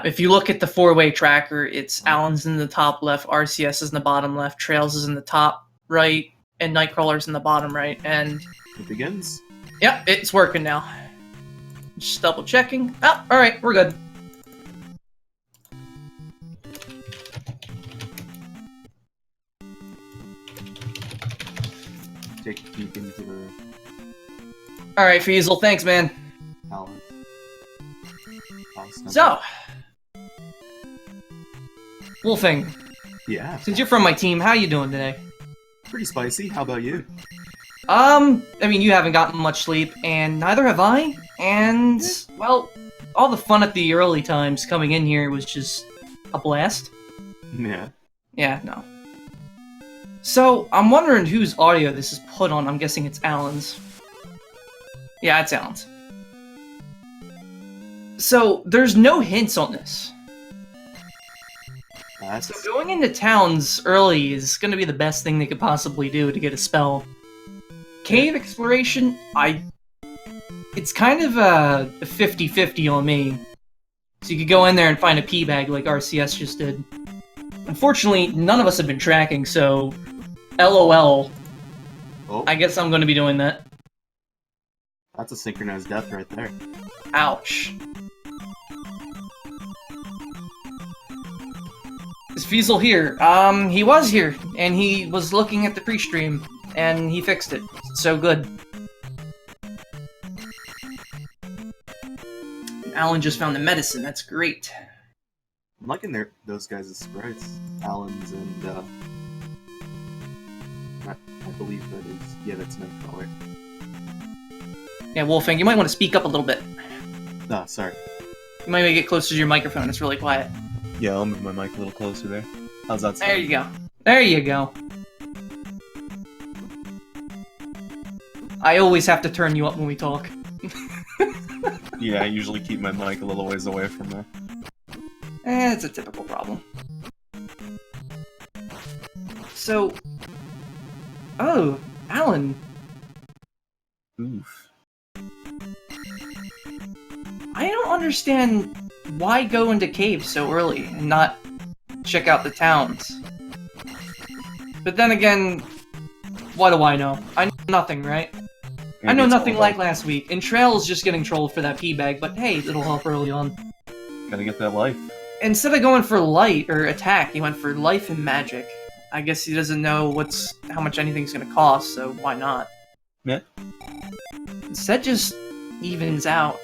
If you look at the four-way tracker, it's Alan's in the top left, RCS is in the bottom left, Trails is in the top right, and Nightcrawler's in the bottom right. And It begins. yeah, it's working now. Just double checking. Oh, all right, we're good. Take a peek into the All right, Feasel, thanks, man. Alan. So, Wolfing, Yeah, since you're from my team, how you doing today? pretty spicy. How about you? I mean, you haven't gotten much sleep, and neither have I. And, well, all the fun at the early times coming in here was just a blast. Yeah. Yeah, no. So, I'm wondering whose audio this is put on. I'm guessing it's Alan's. Yeah, it's Alan's. So, there's no hints on this. That's So going into towns early is going to be the best thing they could possibly do to get a spell. Cave exploration, it's kind of a 50-50 on me. So you could go in there and find a pea bag like RCS just did. Unfortunately, none of us have been tracking, so LOL. oh, I guess I'm going to be doing that. that's a synchronized death right there. Ouch. Is Feasel here? He was here, and he was looking at the pre-stream, and he fixed it. So good. Alan just found the medicine, that's great. I'm liking those guys' sprites. Alan's and I believe that is that's Nightcrawler. Yeah, Wolfang, you might want to speak up a little bit. Ah, sorry. You might want to get closer to your microphone, it's really quiet. Yeah, I'll move my mic a little closer there. How's that sound? There you go. There you go. I always have to turn you up when we talk. Yeah, I usually keep my mic a little ways away from there. It's a typical problem. So... Oh, Alan. Oof. I don't understand why go into caves so early and not check out the towns. But then again, what do I know? I know nothing, right? I know nothing like last week, and Trail's just getting trolled for that pea bag, but hey, it'll help early on. Gotta get that life. Instead of going for light or attack, he went for life and magic. I guess he doesn't know how much anything's gonna cost, so why not? Yeah. Instead, just evens out.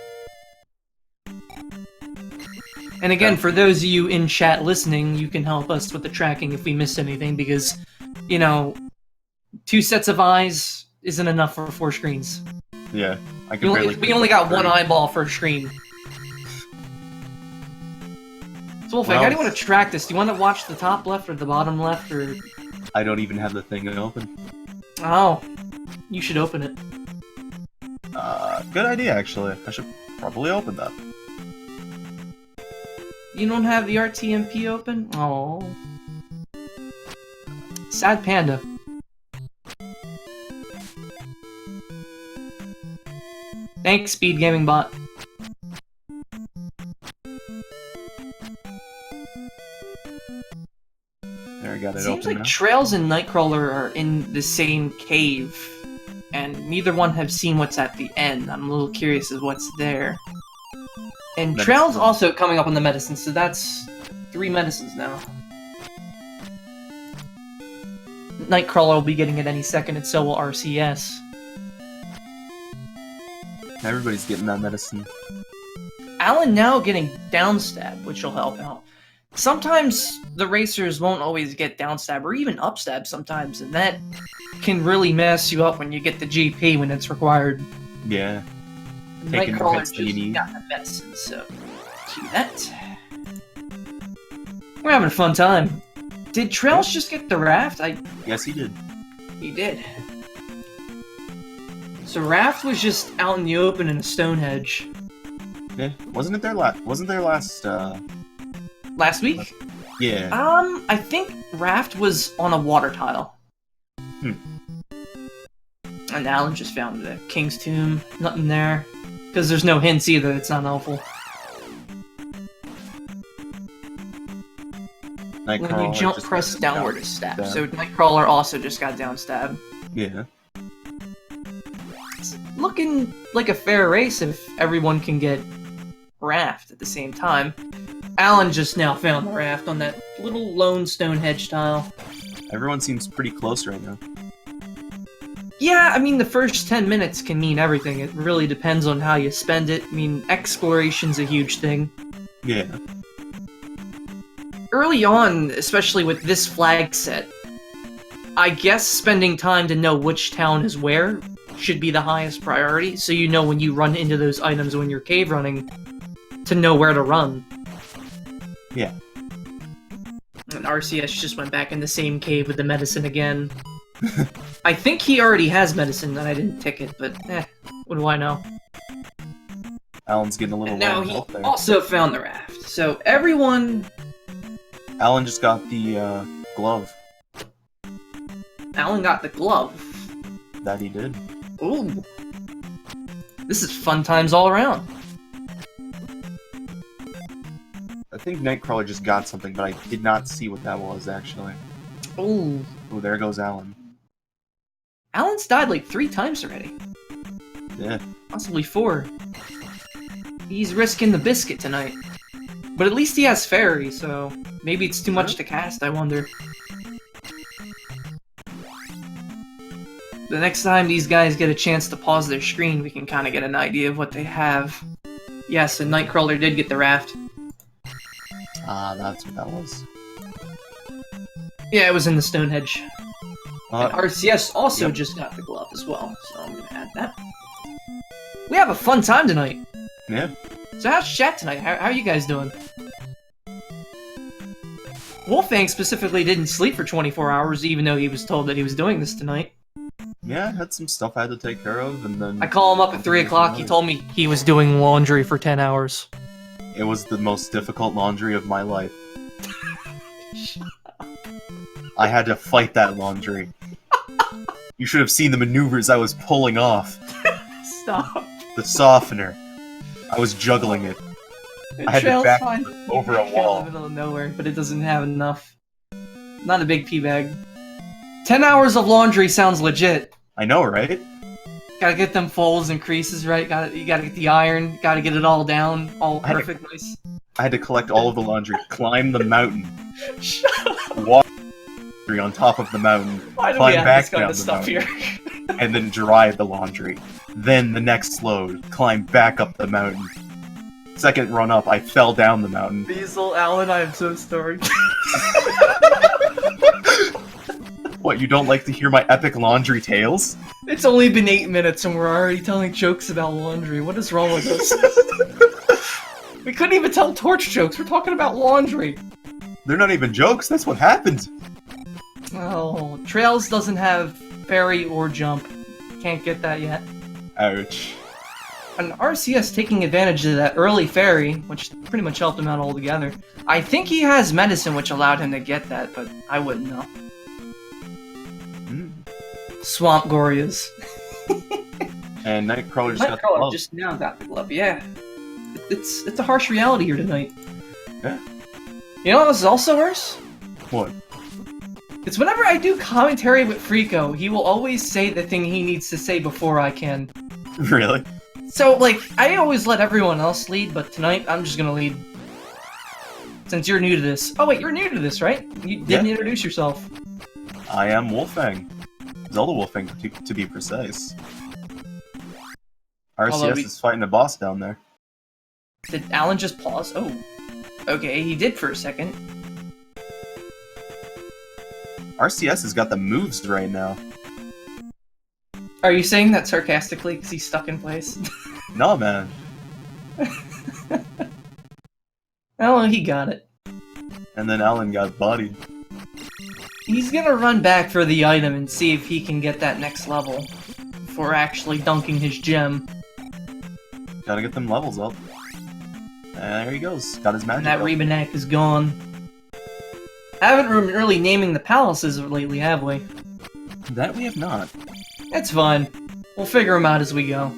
And again, for those of you in chat listening, you can help us with the tracking if we missed anything, because, you know, 2 sets of eyes isn't enough for 4 screens. Yeah, I can barely. We only got 1 eyeball per screen. So Wolfgang, how do you want to track this? Do you want to watch the top left or the bottom left, or...? I don't even have the thing open. Oh, you should open it. Good idea, actually. I should probably open that. You don't have the RTMP open? Oh. Sad panda. Thanks, Speed Gaming Bot. There, I got it Seems open like now. Trails and Nightcrawler are in the same cave, and neither one have seen what's at the end. I'm a little curious as what's there. And Medicine. Trail's also coming up on the medicine, so that's 3 medicines now. Nightcrawler will be getting it any second, and so will RCS. Everybody's getting that medicine. Alan now getting downstab, which will help out. Sometimes the racers won't always get downstab, or even upstab sometimes, and that can really mess you up when you get the GP when it's required. Yeah. Taking more Nightcrawler hits than you just need. got the medicine, so cue that. We're having a fun time. Did Trails just get the raft? Yes, he did. He did. So Raft was just out in the open in a stone hedge. Yeah. Wasn't there last? Last week? Yeah. I think Raft was on a water tile. And Alan just found the King's Tomb. Nothing there. Because there's no hints either, it's not helpful. When you Nightcrawler jump, just press got downward down to stab. stab. So Nightcrawler also just got down stab. Yeah. It's looking like a fair race if everyone can get raft at the same time. Alan just now found the raft on that little lone stone hedge tile. Everyone seems pretty close right now. Yeah, I mean, the first 10 minutes can mean everything. It really depends on how you spend it. I mean, exploration's a huge thing. Yeah. Early on, especially with this flag set, I guess spending time to know which town is where should be the highest priority, so you know when you run into those items when you're cave running, to know where to run. Yeah. And RCS just went back in the same cave with the medicine again. I think he already has medicine and I didn't tick it, but what do I know? Alan's getting a little And now low he health there. also found the raft. So everyone... Alan just got the glove. Alan got the glove. That he did. Ooh. This is fun times all around. I think Nightcrawler just got something, but I did not see what that was, actually. Ooh. Oh, there goes Alan. Alan's died like 3 times already. Yeah. Possibly 4. He's risking the biscuit tonight. But at least he has fairy, so maybe it's too much to cast, I wonder. The next time these guys get a chance to pause their screen, we can kind of get an idea of what they have. Yes, and Nightcrawler did get the raft. Ah, that's what that was. Yeah, it was in the stone hedge. And Uh, RCS also yep. just got the glove as well, so I'm gonna add that. We have a fun time tonight. yeah. So how's chat tonight? How are you guys doing? Wolfang specifically didn't sleep for 24 hours, even though he was told that he was doing this tonight. Yeah, I had some stuff I had to take care of, and then... I call him up at 3 o'clock, he told me he was doing laundry for 10 hours. It was the most difficult laundry of my life. I had to fight that laundry. You should have seen the maneuvers I was pulling off. Stop. The softener. I was juggling it. I had to Trail's back fine. over a In wall. the middle of nowhere, but it doesn't have enough. Not a big pee bag. 10 hours of laundry sounds legit. I know, right? Gotta get them folds and creases right. You gotta get the iron. Gotta get it all down, all I had to- perfect, nice. I had to collect all of the laundry, climb the mountain, Shut up. walk on top of the mountain, Why do we climb have back this kind down of the stuff mountain, here? and then dry the laundry. Then the next load, climb back up the mountain. Second run up, I fell down the mountain. Diesel, Alan, I am so sorry. What, you don't like to hear my epic laundry tales? It's only been 8 minutes and we're already telling jokes about laundry. What is wrong with us? We couldn't even tell torch jokes. We're talking about laundry. They're not even jokes, that's what happened. Oh, Trails doesn't have fairy or jump. Can't get that yet. Ouch. And RCS taking advantage of that early fairy, which pretty much helped him out altogether. I think he has medicine which allowed him to get that, but I wouldn't know. Mm. Swamp Gorias. And Nightcrawler just got the Nightcrawler glove. just now got the glove, yeah. It's a harsh reality here tonight. Yeah. You know what was also worse? What? It's whenever I do commentary with Frico, he will always say the thing he needs to say before I can. Really? So, like, I always let everyone else lead, but tonight I'm just gonna lead. Since you're new to this. Oh wait, you're new to this, right? You didn't introduce yourself. I am Wolfang. Zelda Wolfang, to be precise. RCS is fighting a boss down there. Did Alan just pause? Oh. Okay, he did for a second. RCS has got the moves right now. Are you saying that sarcastically because he's stuck in place? No, man. Oh, he got it. And then Alan got bodied. He's gonna run back for the item and see if he can get that next level before actually dunking his gem. Gotta get them levels up. And there he goes. Got his magic And that up. Rebanak is gone. Haven't been really naming the palaces lately, have we? That we have not. It's fine. We'll figure them out as we go.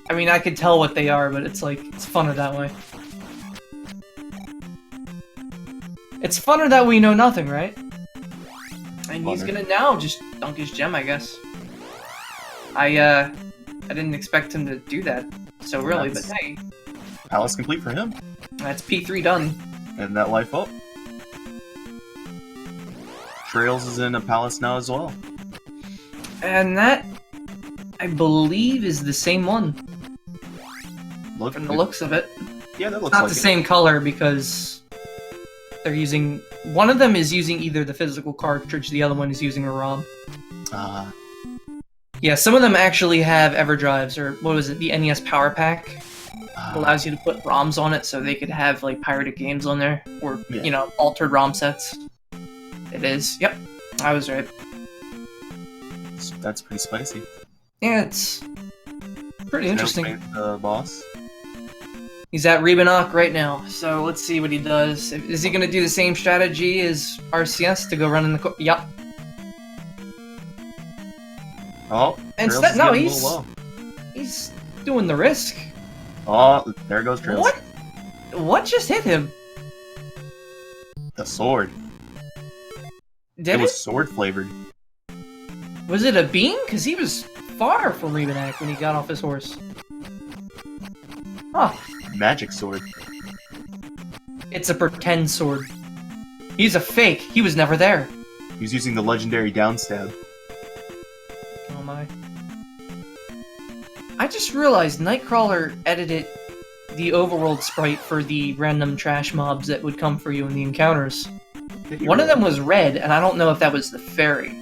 I mean, I could tell what they are, but it's like, it's funner that way. It's funner that we know nothing, right? And he's Funner. gonna now just dunk his gem, I guess. I didn't expect him to do that so early, but That's- hey, Palace complete for him. that's P3 done. And that life up. Trails is in a palace now as well. And that, I believe, is the same one Look, from the looks of it. yeah, that looks Not like the it. same color because they're using. One of them is using either the physical cartridge, the other one is using a ROM. Ah, Yeah, some of them actually have EverDrives, or what was it, the NES Power Pack. Allows you to put ROMs on it so they could have like pirated games on there, or Yeah. you know, altered ROM sets. It is. Yep, I was right. that's pretty spicy. Yeah, it's pretty interesting. Trails made the boss. He's at Rebenach right now, so let's see what he does. Is he going to do the same strategy as RCS to go run in the Yep. Oh, And Trails no, is getting a he's little low. he's doing the risk. Oh, there goes Trails. What? What just hit him? The sword. Did it was sword flavored. Was it a beam? Because he was far from Rebenach when he got off his horse. Huh. Magic sword. It's a pretend sword. He's a fake. He was never there. He's using the legendary downstab. Oh my. I just realized Nightcrawler edited the overworld sprite for the random trash mobs that would come for you in the encounters. One of them was red, and I don't know if that was the fairy.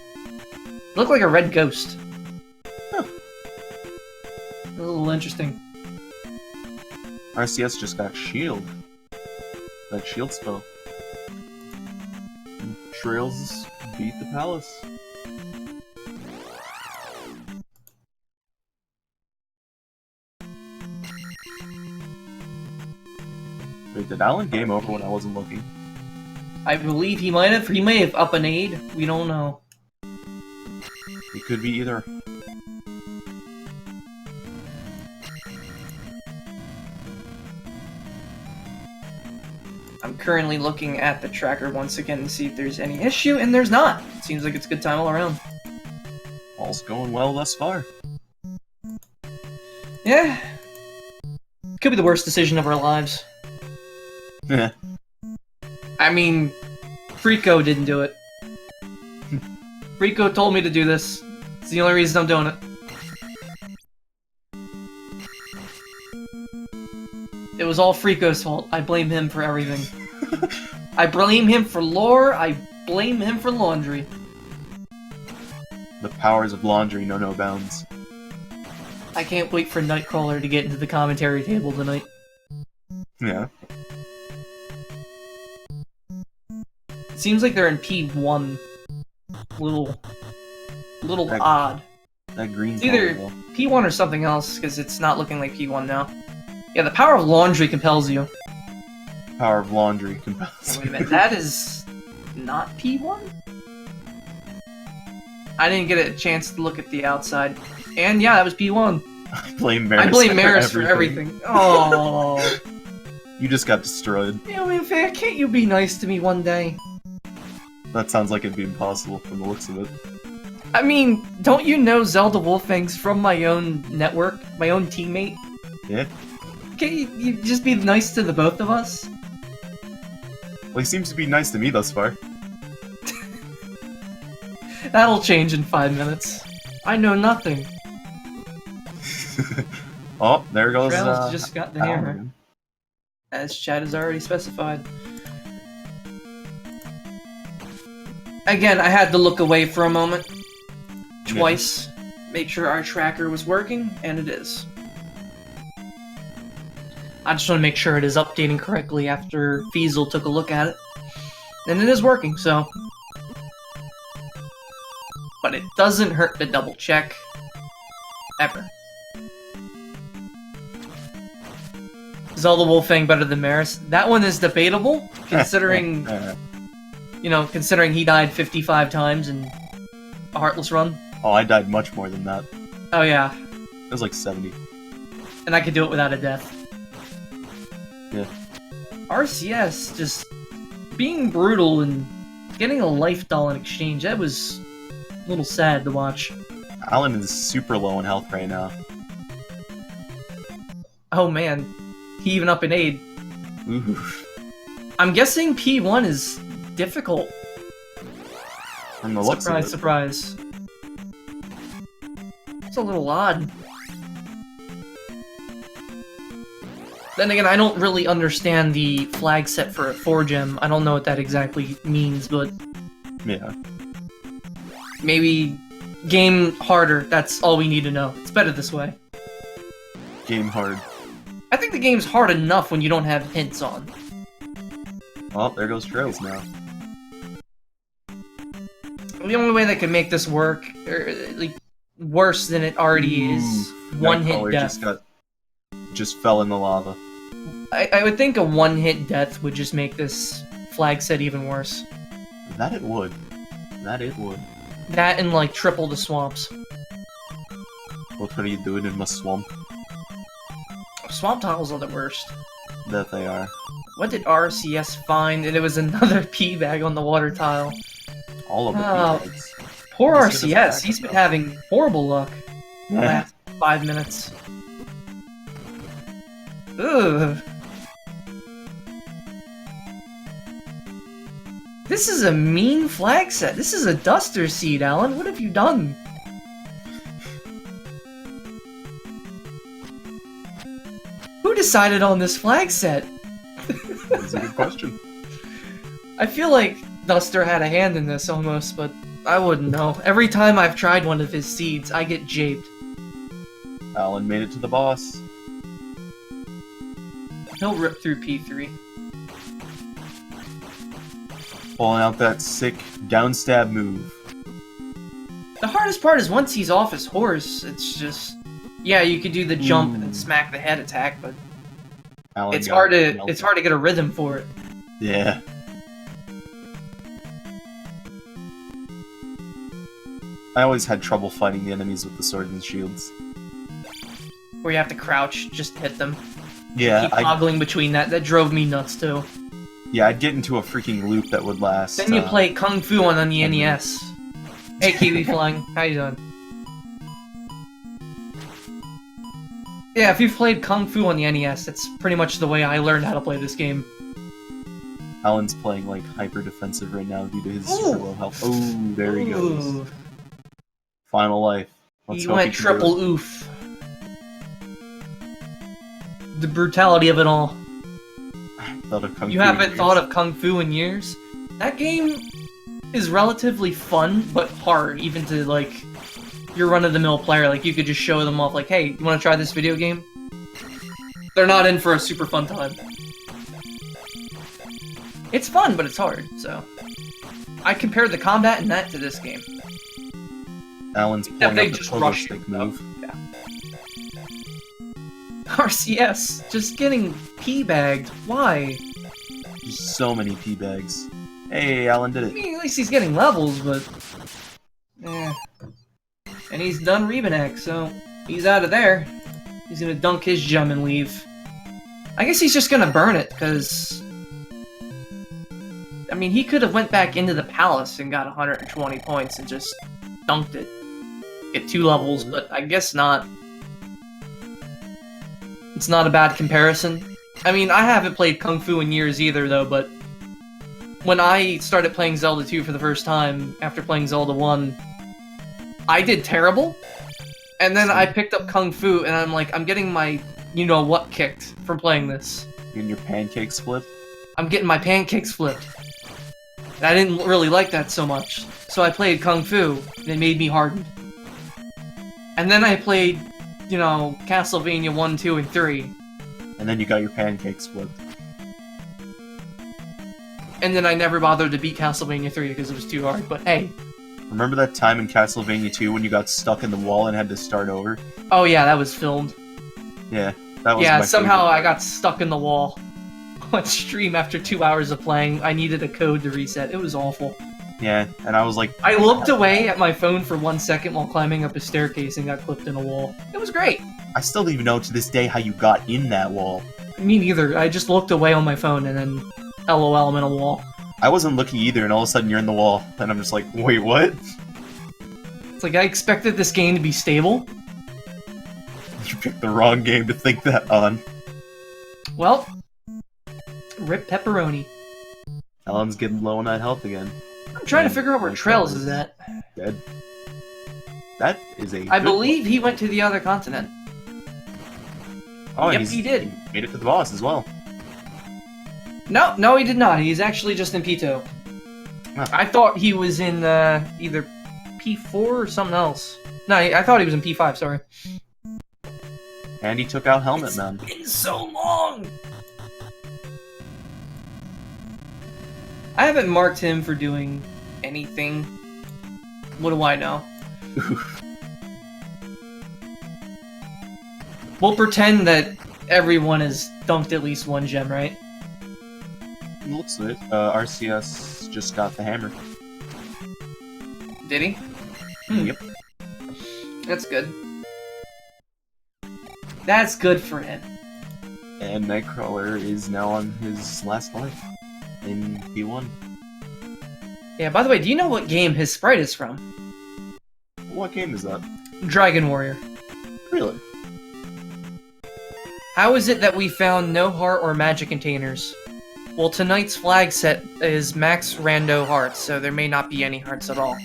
It looked like a red ghost. Huh. A little interesting. RCS just got shield. That shield spell. And Trails beat the palace. Wait, did Alan game over when I wasn't looking? I believe he might have. He may have up an aid. We don't know. It could be either. I'm currently looking at the tracker once again to see if there's any issue, and there's not. It seems like it's a good time all around. All's going well thus far. Yeah. Could be the worst decision of our lives. Yeah. I mean, Frico didn't do it. Frico told me to do this. It's the only reason I'm doing it. It was all Frico's fault. I blame him for everything. I blame him for lore, I blame him for laundry. The powers of laundry know no bounds. I can't wait for Nightcrawler to get into the commentary table tonight. Yeah. Seems like they're in P1. Little That- odd. That green It's either color, P1 or something else, because it's not looking like P1 now. Yeah, the power of laundry compels you. though. Power of laundry compels. Wait a minute, that is not P1? I didn't get a chance to look at the outside. And yeah, that was P1. I blame Maris. I blame Maris for everything. Oh. You just got destroyed. I mean, fair, can't you be nice to me one day? That sounds like it'd be impossible from the looks of it. I mean, don't you know Zelda Wolfang's from my own network? My own teammate? Yeah. Can't you just be nice to the both of us? Well, he seems to be nice to me thus far. That'll change in 5 minutes. I know nothing. Oh, there goes. Trails just got the Alan hammer. again. As Chad has already specified. Again, I had to look away for a moment. Twice. Make sure our tracker was working, and it is. I just want to make sure it is updating correctly after Feasel took a look at it. And it is working, so... But it doesn't hurt to double check. Ever. Zelda Wolfang better than Maris. That one is debatable, considering... You know, considering he died 55 times in a Heartless run. Oh, I died much more than that. Oh yeah, It was like 70. and I could do it without a death. Yeah. RCS just being brutal and getting a life doll in exchange. That was a little sad to watch. Alan is super low in health right now. Oh man, he even up in aid. Ooh. I'm guessing P1 is difficult. From the looks of it. Surprise. It's a little odd. Then again, I don't really understand the flag set for a 4-gem. I don't know what that exactly means, but... Yeah. Maybe game harder, that's all we need to know. It's better this way. Game hard. I think the game's hard enough when you don't have hints on. Well, there goes Trails now. The only way that can make this work, or like worse than it already is, one-hit death. Just fell in the lava. I would think a one-hit death would just make this flag set even worse. That it would. That it would. That and like triple the swamps. What are you doing in my swamp? Swamp tiles are the worst. That they are. What did RCS find? And it was another P bag on the water tile. All of the P-bags. Poor RCS, he's been having horrible luck the last 5 minutes. Ugh. This is a mean flag set. This is a duster seed, Alan. What have you done? Who decided on this flag set? That's a good question. I feel like Duster had a hand in this almost, but I wouldn't know. Every time I've tried one of his seeds, I get japed. Alan made it to the boss. He'll rip through P3. Pulling out that sick downstab move. The hardest part is once he's off his horse, it's just... Yeah, you could do the jump and smack the head attack, but... Alan it's hard to get a rhythm for it. Yeah. I always had trouble fighting the enemies with the swords and shields. Where you have to crouch just to hit them. Yeah, Keep toggling between that. That drove me nuts too. Yeah, I'd get into a freaking loop that would last. Then you play Kung Fu on the NES. Hey, Kiwi Flying, how you doing? Yeah, if you've played Kung Fu on the NES, that's pretty much the way I learned how to play this game. Alan's playing like hyper defensive right now due to his super low health. Oh, there he goes. Final life. Let's He went triple oof. The brutality of it all. You haven't thought of Kung Fu in years? That game is relatively fun, but hard, even to, like, your run-of-the-mill player. Like, you could just show them off, like, hey, you want to try this video game? They're not in for a super fun time. It's fun, but it's hard, so... I compared the combat in that to this game. Alan's pulling out the pogo stick move. Yeah. RCS, just getting P-bagged. Why? Just so many P-bags. Hey, Alan did it. I mean, at least he's getting levels, but... Eh. And he's done Rebanek, so he's out of there. He's gonna dunk his gem and leave. I guess he's just gonna burn it, because... I mean, he could have went back into the palace and got 120 points and just dunked it. Get 2 levels, but I guess not. It's not a bad comparison. I mean, I haven't played Kung Fu in years either, though, but when I started playing Zelda 2 for the first time, after playing Zelda 1, I did terrible, and then I picked up Kung Fu, and I'm like, I'm getting my you-know-what kicked from playing this. Getting your pancakes flipped? I'm getting my pancakes flipped. And I didn't really like that so much, so I played Kung Fu, and it made me hardened. And then I played, Castlevania 1, 2, and 3. And then you got your pancakes flipped. And then I never bothered to beat Castlevania 3 because it was too hard, but hey. Remember that time in Castlevania 2 when you got stuck in the wall and had to start over? Oh yeah, that was filmed. Yeah, that was Yeah, somehow I got stuck in the wall on stream after 2 hours of playing. I needed a code to reset. It was awful. Yeah, and I was like... I looked away at my phone for 1 second while climbing up a staircase and got clipped in a wall. It was great. I still don't even know to this day how you got in that wall. Me neither. I just looked away on my phone and then LOL, I'm in a wall. I wasn't looking either, and all of a sudden you're in the wall, and I'm just like, wait, what? It's like I expected this game to be stable. You picked the wrong game to think that on. Well, rip pepperoni. Alan's getting low on that health again. I'm trying to figure out where Trails is at. Dead. That is a. I believe he went to the other continent. Oh, yep, he did. He made it to the boss as well. No, he did not. He's actually just in P2. Huh. I thought he was in either P4 or something else. No, I thought he was in P5, sorry. And he took out Helmet Man. It's been so long! I haven't marked him for doing anything. What do I know? We'll pretend that everyone has dunked at least one gem, right? Looks like it. RCS just got the hammer. Did he? Yep. That's good. That's good for him. And Nightcrawler is now on his last life in P1. Yeah, by the way, do you know what game his sprite is from? What game is that? Dragon Warrior. Really? How is it that we found no heart or magic containers? Well, tonight's flag set is max rando hearts, so there may not be any hearts at all.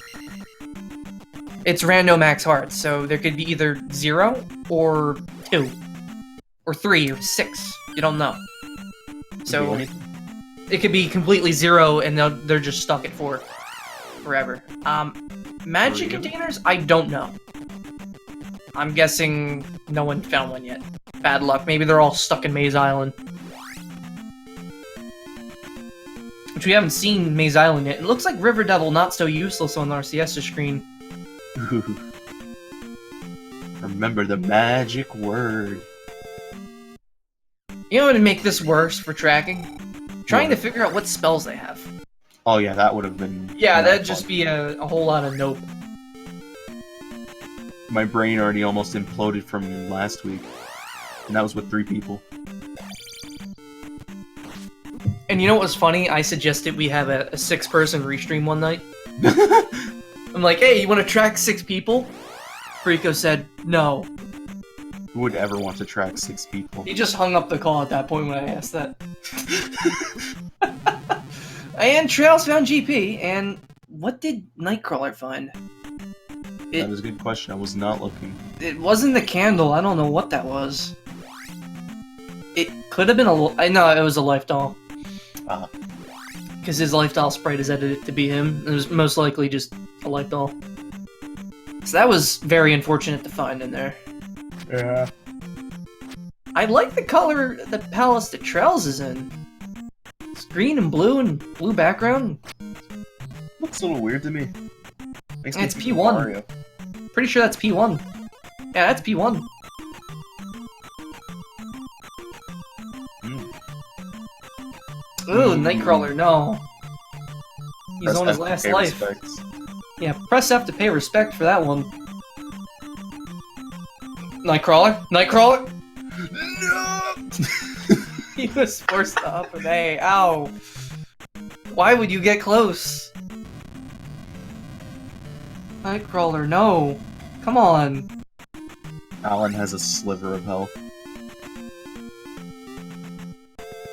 It's rando max hearts, so there could be either 0 or 2. Or 3 or 6. You don't know. So it could be completely 0 and they're just stuck at 4 forever. Magic containers? I don't know. I'm guessing no one found one yet. Bad luck. Maybe they're all stuck in Maze Island. Which we haven't seen Maze Island yet. It looks like River Devil not so useless on the RCS screen. Remember the magic word. You know what would make this worse for tracking? Trying to figure out what spells they have. Oh yeah, that would have been... Yeah, that'd just be a whole lot of nope. My brain already almost imploded from last week. And that was with 3 people. And you know what was funny? I suggested we have a 6-person restream one night. I'm like, hey, you want to track 6 people? Rico said, no. Who would ever want to track 6 people? He just hung up the call at that point when I asked that. And Trails found GP, and what did Nightcrawler find? That is a good question. I was not looking. It wasn't the candle. I don't know what that was. It could have been a... No, it was a life doll. Because his life doll sprite is edited to be him. It was most likely just a life doll. So that was very unfortunate to find in there. Yeah. I like the color, the palace that Trails is in. It's green and blue background. Looks a little weird to me. Makes me It's think of P1. Mario. Pretty sure that's P1. Yeah, that's P1. Ooh, Nightcrawler, no. He's Press on his F to last pay life. respects. Yeah, press F to pay respect for that one. Nightcrawler? Nightcrawler? No! He was forced to up an A. Ow. Why would you get close? Nightcrawler, no. Come on. Alan has a sliver of health.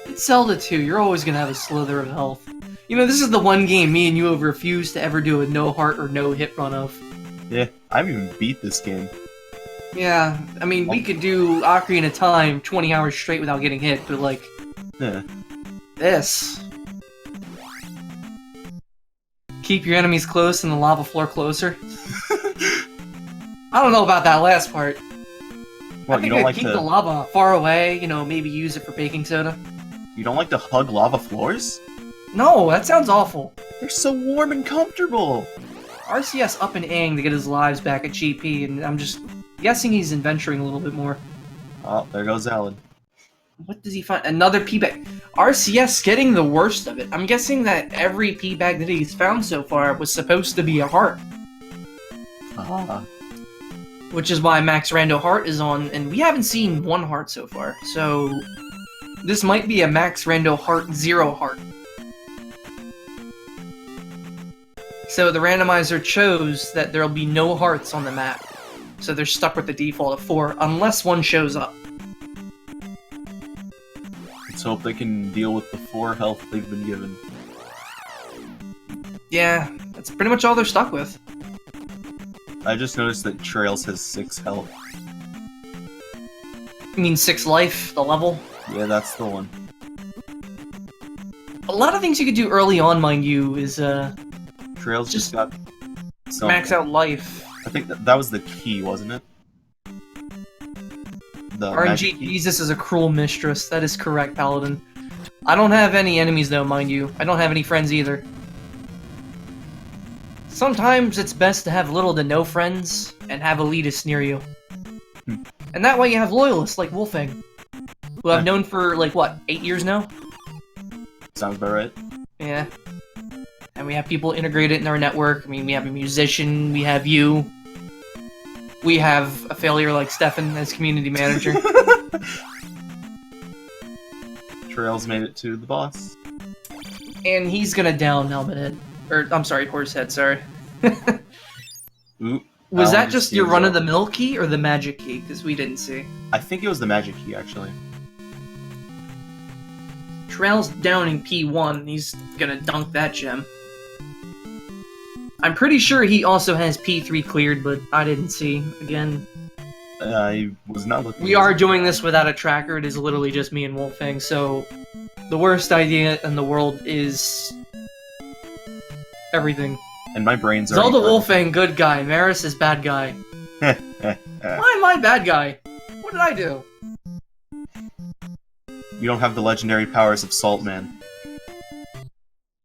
It's Zelda 2. You're always gonna have a slither of health. You know, this is the one game me and you have refused to ever do a no heart or no hit run of. Yeah, I haven't even beat this game. Yeah, I mean, we could do Ocarina of Time 20 hours straight without getting hit, but like... Yeah. This... Keep your enemies close and the lava floor closer. I don't know about that last part. What, I think you don't I'd like keep the lava far away, you know, maybe use it for baking soda. You don't like to hug lava floors? No, that sounds awful. They're so warm and comfortable! RCS up and Aang to get his lives back at GP, and I'm just guessing he's adventuring a little bit more. Oh, there goes Alan. What does he find? Another P-bag. RCS getting the worst of it. I'm guessing that every P-bag that he's found so far was supposed to be a heart. Which is why Max Rando Heart is on, and we haven't seen one heart so far. So, this might be a Max Rando Heart 0 heart. So the randomizer chose that there'll be no hearts on the map. So they're stuck with the default of 4, unless one shows up. Let's hope they can deal with the 4 health they've been given. Yeah, that's pretty much all they're stuck with. I just noticed that Trails has 6 health. You mean 6 life, the level? Yeah, that's the one. A lot of things you could do early on, mind you, is Trails just got some. max out life. I think that was the key, wasn't it? The magic RNG key? Jesus is a cruel mistress. That is correct, Paladin. I don't have any enemies though, mind you. I don't have any friends either. Sometimes it's best to have little to no friends and have elitists near you. And that way you have loyalists like Wolfang, who I've known for, like, what, 8 years now? Sounds about right. Yeah. And we have people integrated in our network. I mean, we have a musician, we have you. We have a failure like Stefan as community manager. Trails made it to the boss. And he's gonna down Helmet Head. Or, I'm sorry, Horsehead, sorry. Oop. Was that Alan just just your used run-of-the-mill key or the magic key? Because we didn't see. I think it was the magic key, actually. Trail's downing P1. He's gonna dunk that gem. I'm pretty sure he also has P3 cleared, but I didn't see. Again, I was not looking. we are doing this without a tracker. It is literally just me and Wolfang, so the worst idea in the world is everything. And my brain's Zelda already Wolfang, good guy. Maris is bad guy. Why am I bad guy? What did I do? You don't have the legendary powers of Saltman.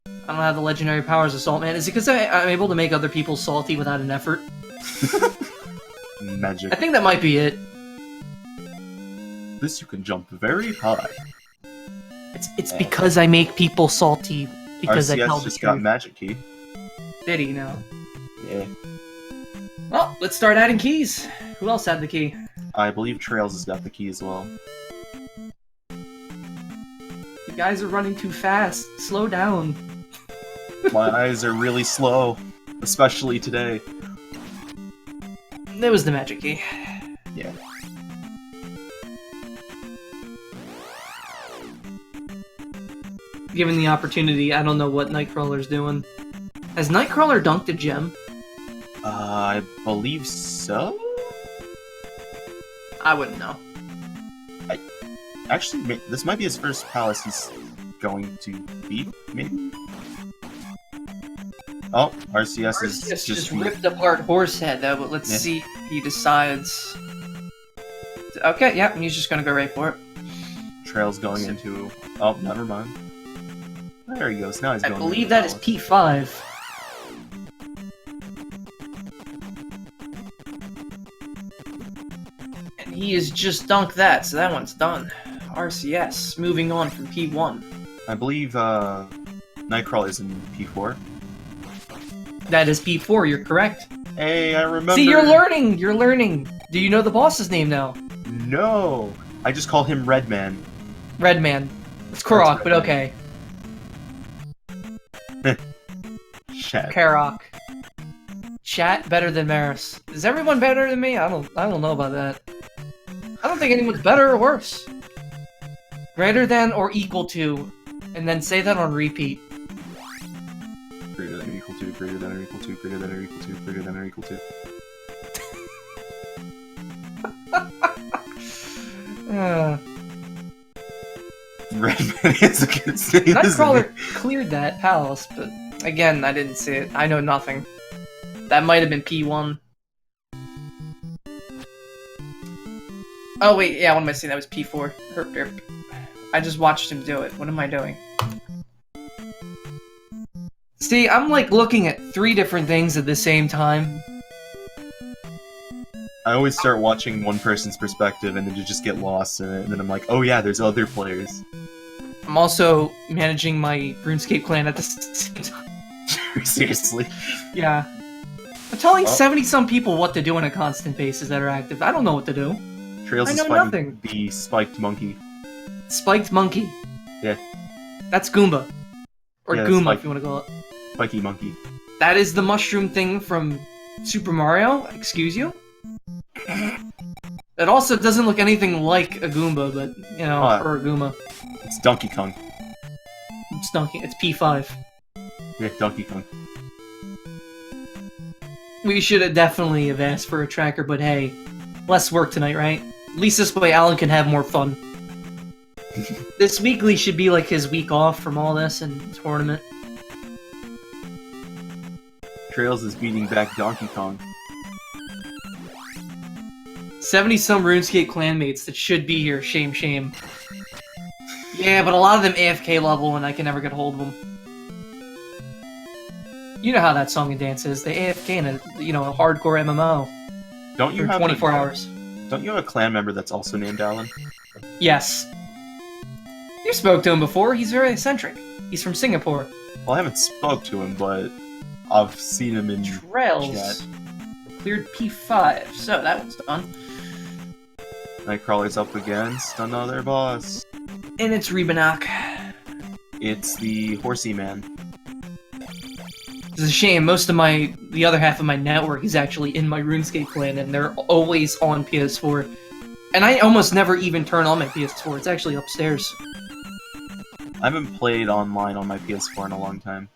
I don't have the legendary powers of Salt Man. Is it because I'm able to make other people salty without an effort? Magic. I think that might be it. This you can jump very high. It's because I make people salty because I RCS tell the just got truth. magic key. Did he now? Yeah. Well, let's start adding keys. Who else had the key? I believe Trails has got the key as well. You guys are running too fast. Slow down. My eyes are really slow, especially today. There was the magic key. Yeah. Given the opportunity, I don't know what Nightcrawler's doing. Has Nightcrawler dunked a gem? I believe so? I wouldn't know. Actually, this might be his first palace he's going to beat, maybe? Oh, RCS is RCS just beat. ripped apart Horsehead, though, but let's see if he decides. Okay, yeah, he's just gonna go right for it. Trails going into... Oh, never mind. There he goes, now he's I going believe into that is palace. P5. And he has just dunked that, so that one's done. RCS, moving on from P1. I believe, Nightcrawler is in P4. That is P4, you're correct. Hey, I remember... See, you're learning! You're learning! Do you know the boss's name now? No! I just call him Redman. Redman. It's Korok, but Redman. okay. Shit. Karok. Chat better than Maris. Is everyone better than me? I don't know about that. I don't think anyone's better or worse. Greater than or equal to, and then say that on repeat. Greater than or equal to, greater than or equal to, greater than or equal to, greater than or equal to. Redman is a good name, isn't Nightcrawler it? cleared that palace, but again, I didn't see it. I know nothing. That might have been P1. Oh wait, yeah, what am I saying? That was P4. Herp, derp. I just watched him do it. What am I doing? See, I'm like looking at 3 different things at the same time. I always start watching one person's perspective and then you just get lost in it, and then I'm like, oh yeah, there's other players. I'm also managing my RuneScape clan at the same time. Seriously. Yeah. I'm telling Oh. 70-some people what to do on a constant basis that are active. I don't know what to do. Trails I is know fighting nothing. the spiked monkey. Spiked monkey. Yeah. That's Goomba. Or Yeah, Goomba, Spike- if you want to call it. Spiky monkey. That is the mushroom thing from Super Mario, excuse you? It also doesn't look anything like a Goomba, but, you know, or a Goomba. It's Donkey Kong. It's Donkey, it's P5. Yeah, Donkey Kong. We should have definitely have asked for a tracker, but hey, less work tonight, right? At least this way Alan can have more fun. This weekly should be like his week off from all this and tournament. Trails is beating back Donkey Kong. 70-some RuneScape clanmates that should be here, shame, shame. Yeah, but a lot of them AFK level and I can never get a hold of them. You know how that song and dance is. They AFK in a, you know, a hardcore MMO. Don't you for have 24 hours. Don't you have a clan member that's also named Alan? Yes. You spoke to him before. He's very eccentric. He's from Singapore. Well, I haven't spoke to him, but I've seen him in Trails. chat. Cleared P5, so that one's done. Nightcrawler's up against another boss. And it's Rebanak. It's the Horsey Man. It's a shame. Most of the other half of my network is actually in my RuneScape clan, and they're always on PS4. And I almost never even turn on my PS4. It's actually upstairs. I haven't played online on my PS4 in a long time.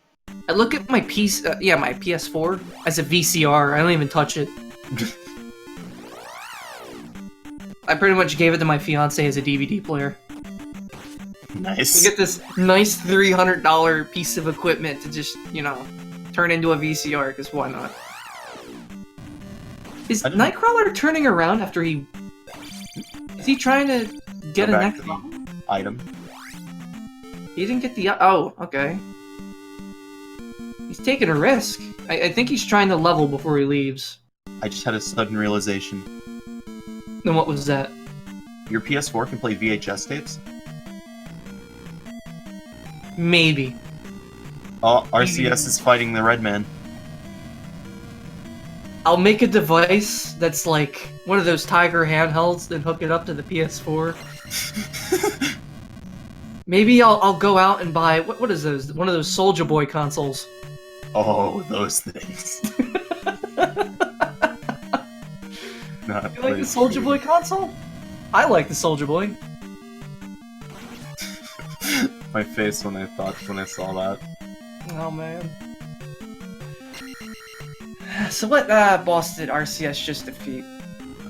I look at my my PS4 as a VCR. I don't even touch it. I pretty much gave it to my fiance as a DVD player. Nice. You get this nice $300 piece of equipment to just, you know, turn into a VCR, because why not? Is Nightcrawler turning around after he... Is he trying to get a next item? He didn't get the... Oh, okay. He's taking a risk. I think he's trying to level before he leaves. I just had a sudden realization. Then what was that? Your PS4 can play VHS tapes? Maybe. Oh, RCS is fighting the Red Man. I'll make a device that's like one of those Tiger handhelds, then hook it up to the PS4. Maybe I'll go out and buy what is those? One of those Soulja Boy consoles. Oh, those things. Not You like the Soulja Boy console? I like the Soulja Boy. My face when I saw that. Oh man. So what boss did RCS just defeat?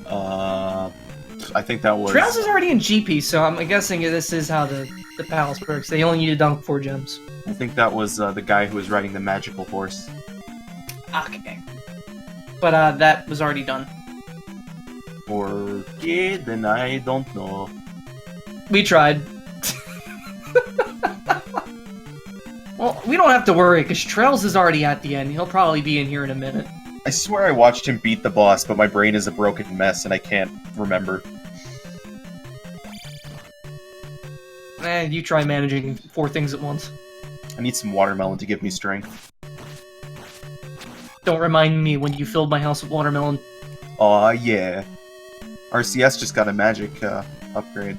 I think that was... Trails is already in GP, so I'm guessing this is how the palace works. They only need to dunk 4 gems. I think that was the guy who was riding the magical horse. Okay. But that was already done. Or yeah, then I don't know. We tried. Well, we don't have to worry, because Trails is already at the end. He'll probably be in here in a minute. I swear I watched him beat the boss, but my brain is a broken mess and I can't remember. You try managing 4 things at once. I need some watermelon to give me strength. Don't remind me when you filled my house with watermelon. Aw, yeah. RCS just got a magic upgrade.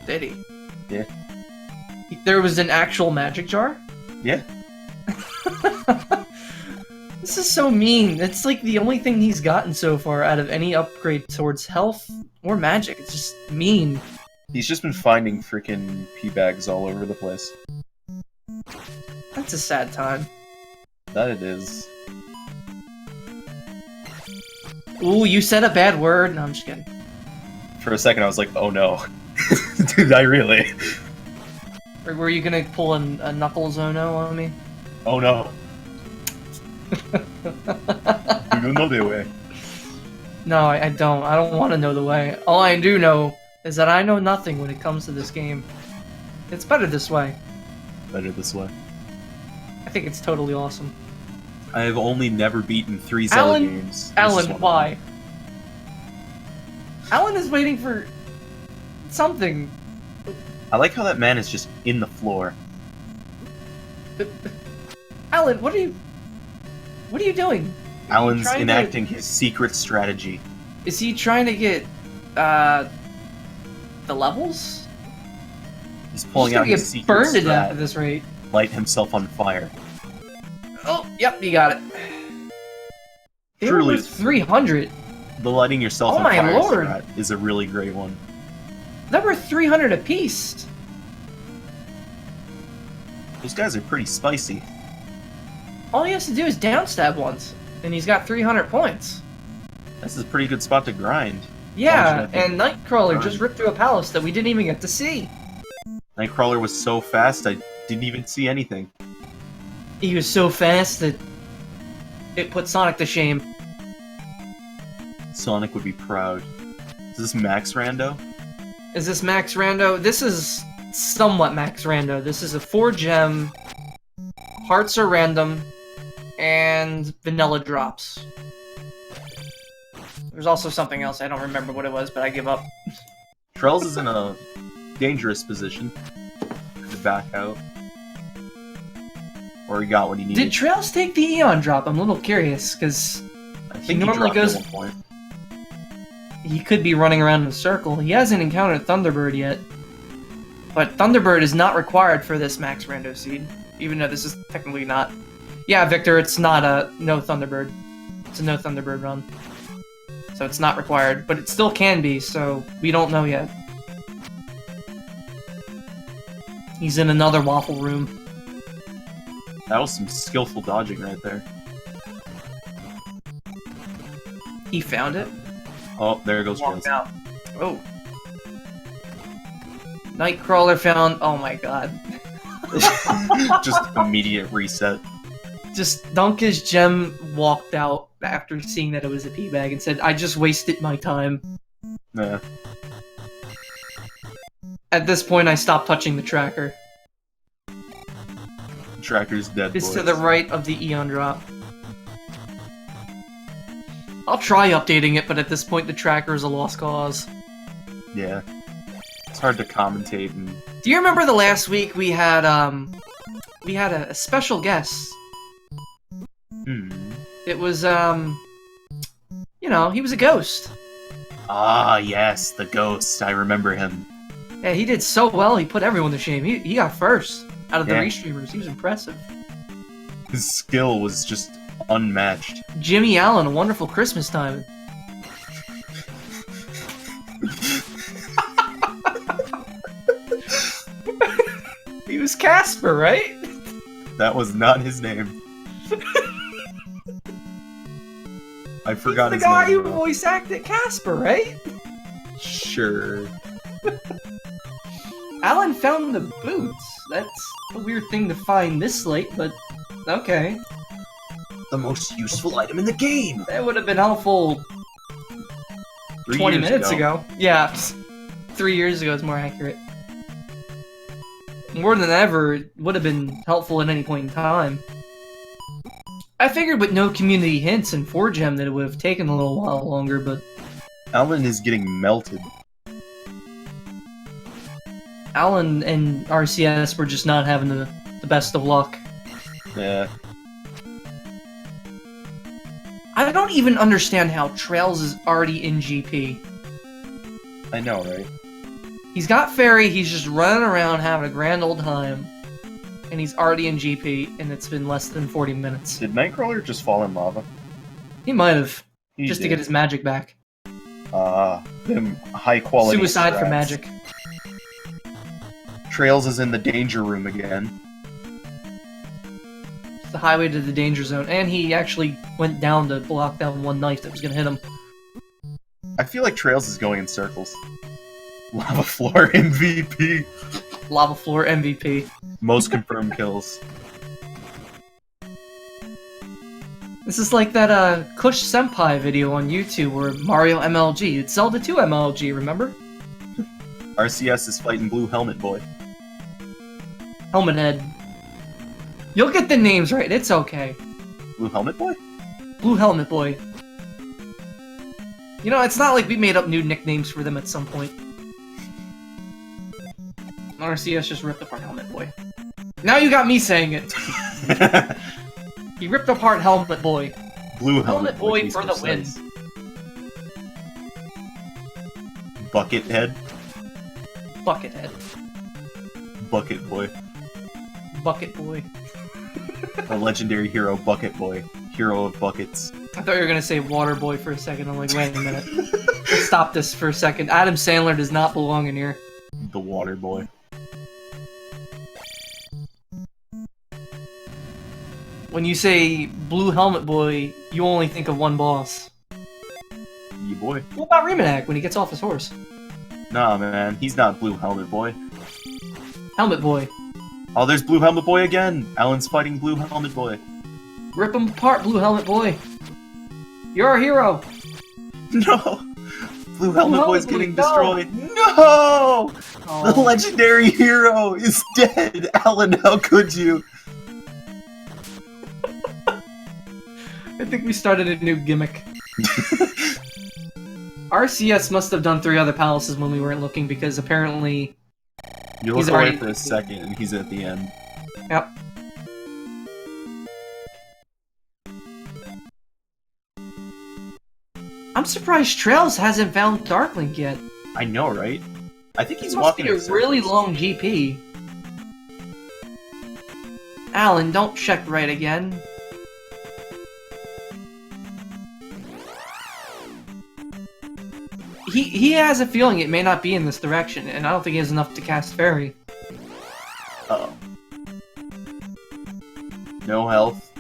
Did he? Yeah. There was an actual magic jar? Yeah. This is so mean. It's like the only thing he's gotten so far out of any upgrade towards health or magic. It's just mean. He's just been finding freaking pea bags all over the place. That's a sad time. That it is. Ooh, you said a bad word? No, I'm just kidding. For a second I was like, oh no. Dude, I really... Or were you gonna pull a Knuckles Ono on me? Oh no. You don't know the way. No, I don't. I don't want to know the way. All I do know is that I know nothing when it comes to this game. It's better this way. Better this way. I think it's totally awesome. I have only never beaten 3 Zelda games. Alan, why? Alan is waiting for something. I like how that man is just in the floor. Alan, what are you doing? Alan's enacting his secret strategy. Is he trying to get the levels? He's pulling out his secret burned to death strat. at this rate. Light himself on fire. Oh, Yep, you got it. They were Truly, worth 300. the lighting yourself Oh on my fire lord. strat is a really great one. They were 300 apiece. Those guys are pretty spicy. All he has to do is downstab once, and he's got 300 points. This is a pretty good spot to grind. Yeah, and Nightcrawler Darn. just ripped through a palace that we didn't even get to see. Nightcrawler was so fast, I didn't even see anything. He was so fast that it put Sonic to shame. Sonic would be proud. Is this Max Rando? Is this Max Rando? This is somewhat Max Rando. This is a 4-gem, hearts are random, and vanilla drops. There's also something else, I don't remember what it was, but I give up. Trells is in a dangerous position to back out. Or he got what he needed. Did Trails take the Eon drop? I'm a little curious, because I think normally he dropped goes- at one point. he could be running around in a circle. He hasn't encountered Thunderbird yet. But Thunderbird is not required for this Max Rando seed, even though this is technically not. Yeah, Victor, it's not a no Thunderbird. It's a no Thunderbird run. So it's not required, but it still can be, so we don't know yet. He's in another waffle room. That was some skillful dodging right there. He found it. Oh, there goes Walked Trails. out. Oh. Nightcrawler found. Oh my god. Just immediate reset. Just Dunka's gem walked out after seeing that it was a pee bag and said, I just wasted my time. Nah. At this point, I stopped touching the tracker. Tracker's dead, It's boys. to the right of the Eon drop. I'll try updating it, but at this point, the tracker is a lost cause. Yeah. It's hard to commentate and... Do you remember the last week we had a special guest? It was, you know, he was a ghost. Ah, yes, the ghost. I remember him. Yeah, he did so well, he put everyone to shame. He got first out of the Yeah. restreamers. He was impressive. His skill was just unmatched. Jimmy Allen, A Wonderful Christmas Time. He was Casper, right? That was not his name. I forgot He's his the guy name. who voice acted Casper, right? Sure. Alan found the boots. That's a weird thing to find this late, but okay. The most useful item in the game! That would have been helpful 20 years minutes ago. Yeah, 3 years ago is more accurate. More than ever, it would have been helpful at any point in time. I figured with no community hints in 4Gem that it would have taken a little while longer, but Alan is getting melted. Alan and RCS were just not having the best of luck. Yeah. I don't even understand how Trails is already in GP. I know, right? He's got Fairy, he's just running around having a grand old time, and he's already in GP, and it's been less than 40 minutes. Did Nightcrawler just fall in lava? He might have, He just to did. get his magic back. Them high quality Suicide for strats. magic. Trails is in the danger room again. It's the highway to the danger zone, and he actually went down to block down one knife that was gonna hit him. I feel like Trails is going in circles. Lava Floor MVP. Lava Floor MVP. Most confirmed kills. This is like that Kush Senpai video on YouTube where Mario MLG. It's Zelda 2 MLG, remember? RCS is fighting Blue Helmet Boy. Helmet Head. You'll get the names right, it's okay. Blue Helmet Boy? Blue Helmet Boy. You know, it's not like we made up new nicknames for them at some point. RCS just ripped apart Helmet Boy. Now you got me saying it. He ripped apart Helmet Boy. Blue Helmet Boy he's for the win. precise. Buckethead? Buckethead. Bucket Boy. Bucket Boy. A legendary hero, Bucket Boy. Hero of buckets. I thought you were gonna say Water Boy for a second. I'm like, wait a minute. Let's stop this for a second. Adam Sandler does not belong in here. The Water Boy. When you say Blue Helmet Boy, you only think of one boss. Yeah, boy. What about Rimanak when he gets off his horse? Nah, man. He's not Blue Helmet Boy. Helmet Boy. Oh, there's Blue Helmet Boy again! Alan's fighting Blue Helmet Boy. Rip him apart, Blue Helmet Boy. You're our hero. No! Blue Helmet Boy's Boy, getting no. destroyed. No! Oh. The legendary hero is dead! Alan, how could you? I think we started a new gimmick. RCS must have done 3 other palaces when we weren't looking because apparently... You He's look away already- for a second and he's at the end. Yep. I'm surprised Trails hasn't found Darklink yet. I know, right? I think he's Must walking be a in circles. really long GP. Alan, don't check right again. He has a feeling it may not be in this direction, and I don't think he has enough to cast Fairy. Uh-oh. No health.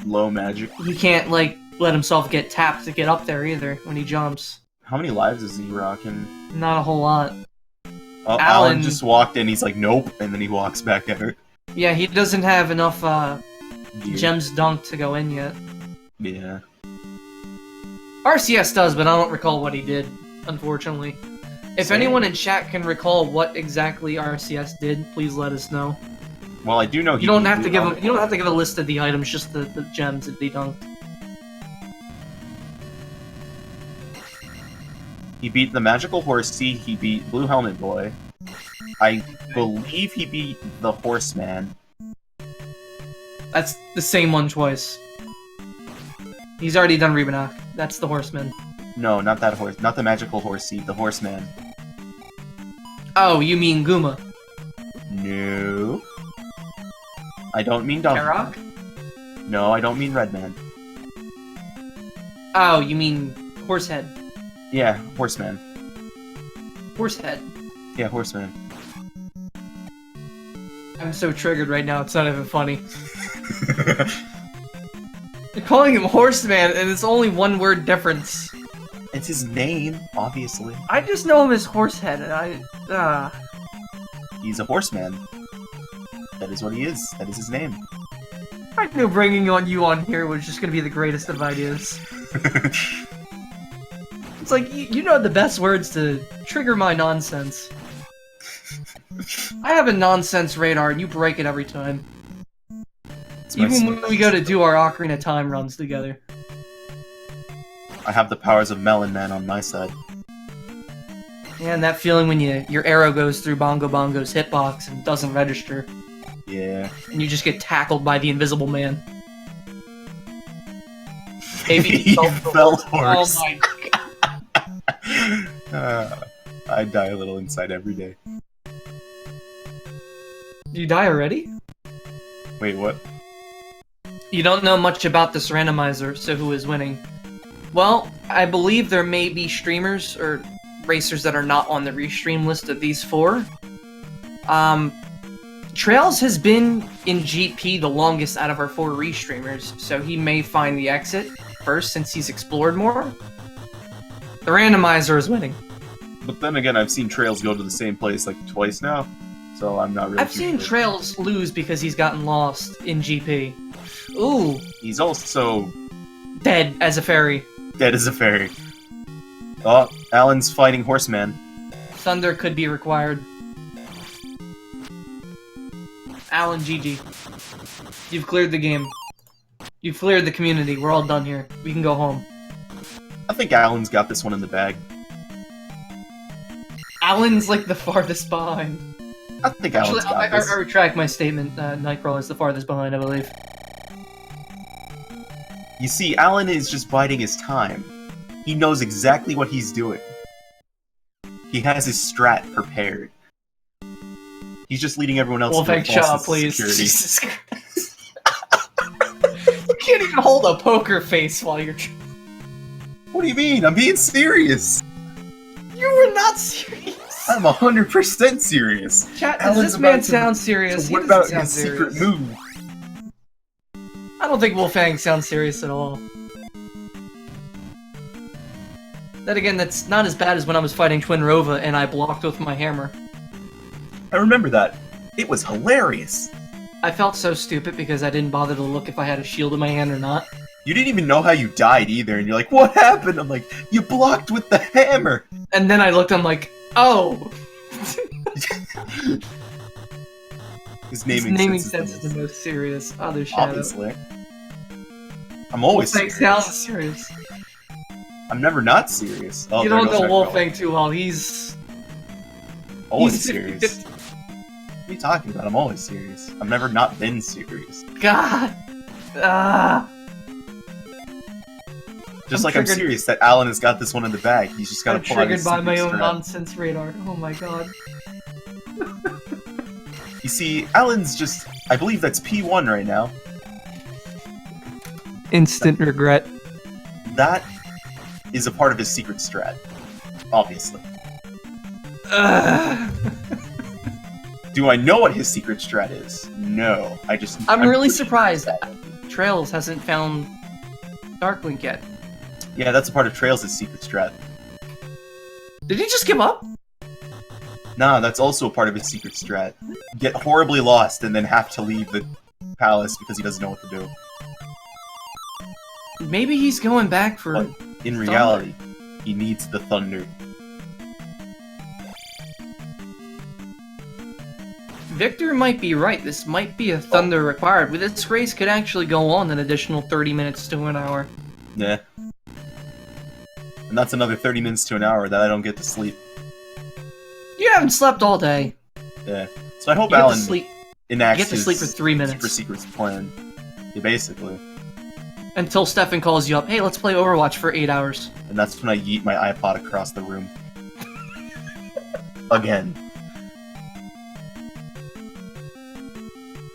Low magic. He can't, like, let himself get tapped to get up there either when he jumps. How many lives is he rocking? Not a whole lot. Oh, Alan- Alan just walked in, he's like, nope, and then he walks back at her. Yeah, he doesn't have enough Dear. Gems Dunk to go in yet. Yeah. RCS does, but I don't recall what he did, unfortunately. If Same. anyone in chat can recall what exactly RCS did, please let us know. Well, I do know he You don't beat have to Blue give Helmet you don't have to give a list of the items, just the gems that they dunked. He beat the Magical Horsey, he beat Blue Helmet Boy. I believe he beat the Horseman. That's the same one twice. He's already done Ribanak. That's the Horseman. No, not that horse. Not the Magical Horsey, the Horseman. Oh, you mean Guma? No. I don't mean Donkey. Karok? No, I don't mean Redman. Oh, you mean Horsehead? Yeah, Horseman. Horsehead. Yeah, Horseman. I'm so triggered right now. It's not even funny. You're calling him Horseman, and it's only one word difference. It's his name, obviously. I just know him as Horsehead, and He's a horseman. That is what he is. That is his name. I knew bringing you on here was just gonna be the greatest of ideas. It's like, you know the best words to trigger my nonsense. I have a nonsense radar, and you break it every time. It's my Even when we go to do our Ocarina of Time runs together. I have the powers of Melon Man on my side. And that feeling when your arrow goes through Bongo Bongo's hitbox and doesn't register, Yeah. and you just get tackled by the Invisible Man. Maybe He fell horse. Oh my god. I die a little inside every day. You die already? Wait, what? You don't know much about this randomizer, so who is winning? Well, I believe there may be streamers or racers that are not on the restream list of these 4. Trails has been in GP the longest out of our 4 restreamers, so he may find the exit first since he's explored more. The randomizer is winning. But then again, I've seen Trails go to the same place like twice now, so I'm not really I've too seen sure. Trails lose because he's gotten lost in GP. Ooh, He's also dead as a fairy. dead as a fairy. Oh, Alan's fighting Horseman. Thunder could be required. Alan, GG. You've cleared the game. You've cleared the community. We're all done here. We can go home. I think Alan's got this one in the bag. Alan's like the farthest behind. I think Actually, Alan's got I this. retract my statement. Nightcrawler is the farthest behind, I believe. You see, Alan is just biding his time. He knows exactly what he's doing. He has his strat prepared. He's just leading everyone else Well, to a thanks, shut false up, please. security. Jesus Christ. can't even hold a poker face while you're... What do you mean? I'm being serious. You were not serious. I'm 100% serious. Chat, does Alan's this man about to- sound serious? So He what doesn't about sound his serious. secret move? I don't think Wolfang sounds serious at all. Then again, that's not as bad as when I was fighting Twin Rova and I blocked with my hammer. I remember that. It was hilarious. I felt so stupid because I didn't bother to look if I had a shield in my hand or not. You didn't even know how you died either, and you're like, what happened? I'm like, you blocked with the hammer! And then I looked, I'm like, oh! His His naming sense is the most serious. Other Shadow. Obviously. I'm always Wolfang serious. sounds serious. I'm never not serious. Oh, You there don't goes know Red Wolfang too well, he's... Always he's serious. What are you talking about? I'm always serious. I've never not been serious. God! Just I'm like triggered. I'm serious that Alan has got this one in the bag. He's just gotta I'm pull out triggered his by my secret own strat. nonsense radar. Oh my god. You see, Alan's just... I believe that's P1 right now. Instant regret. That is a part of his secret strat. Obviously. Do I know what his secret strat is? No. I'm really pretty surprised sure. Trails hasn't found Darklink yet. Yeah, that's a part of Trails' secret strat. Did he just give up? Nah, that's also a part of his secret strat. Get horribly lost and then have to leave the palace because he doesn't know what to do. Maybe he's going back for... But in reality, he needs the thunder. Victor might be right. This might be a thunder required. With this race could actually go on an additional 30 minutes to an hour. Yeah. And that's another 30 minutes to an hour that I don't get to sleep. You haven't slept all day. Yeah. So I hope You get to Alan sleep. enacts You get to his sleep for 3 minutes. super secrets plan. Yeah, basically. Until Stefan calls you up. Hey, let's play Overwatch for 8 hours. And that's when I yeet my iPod across the room. Again.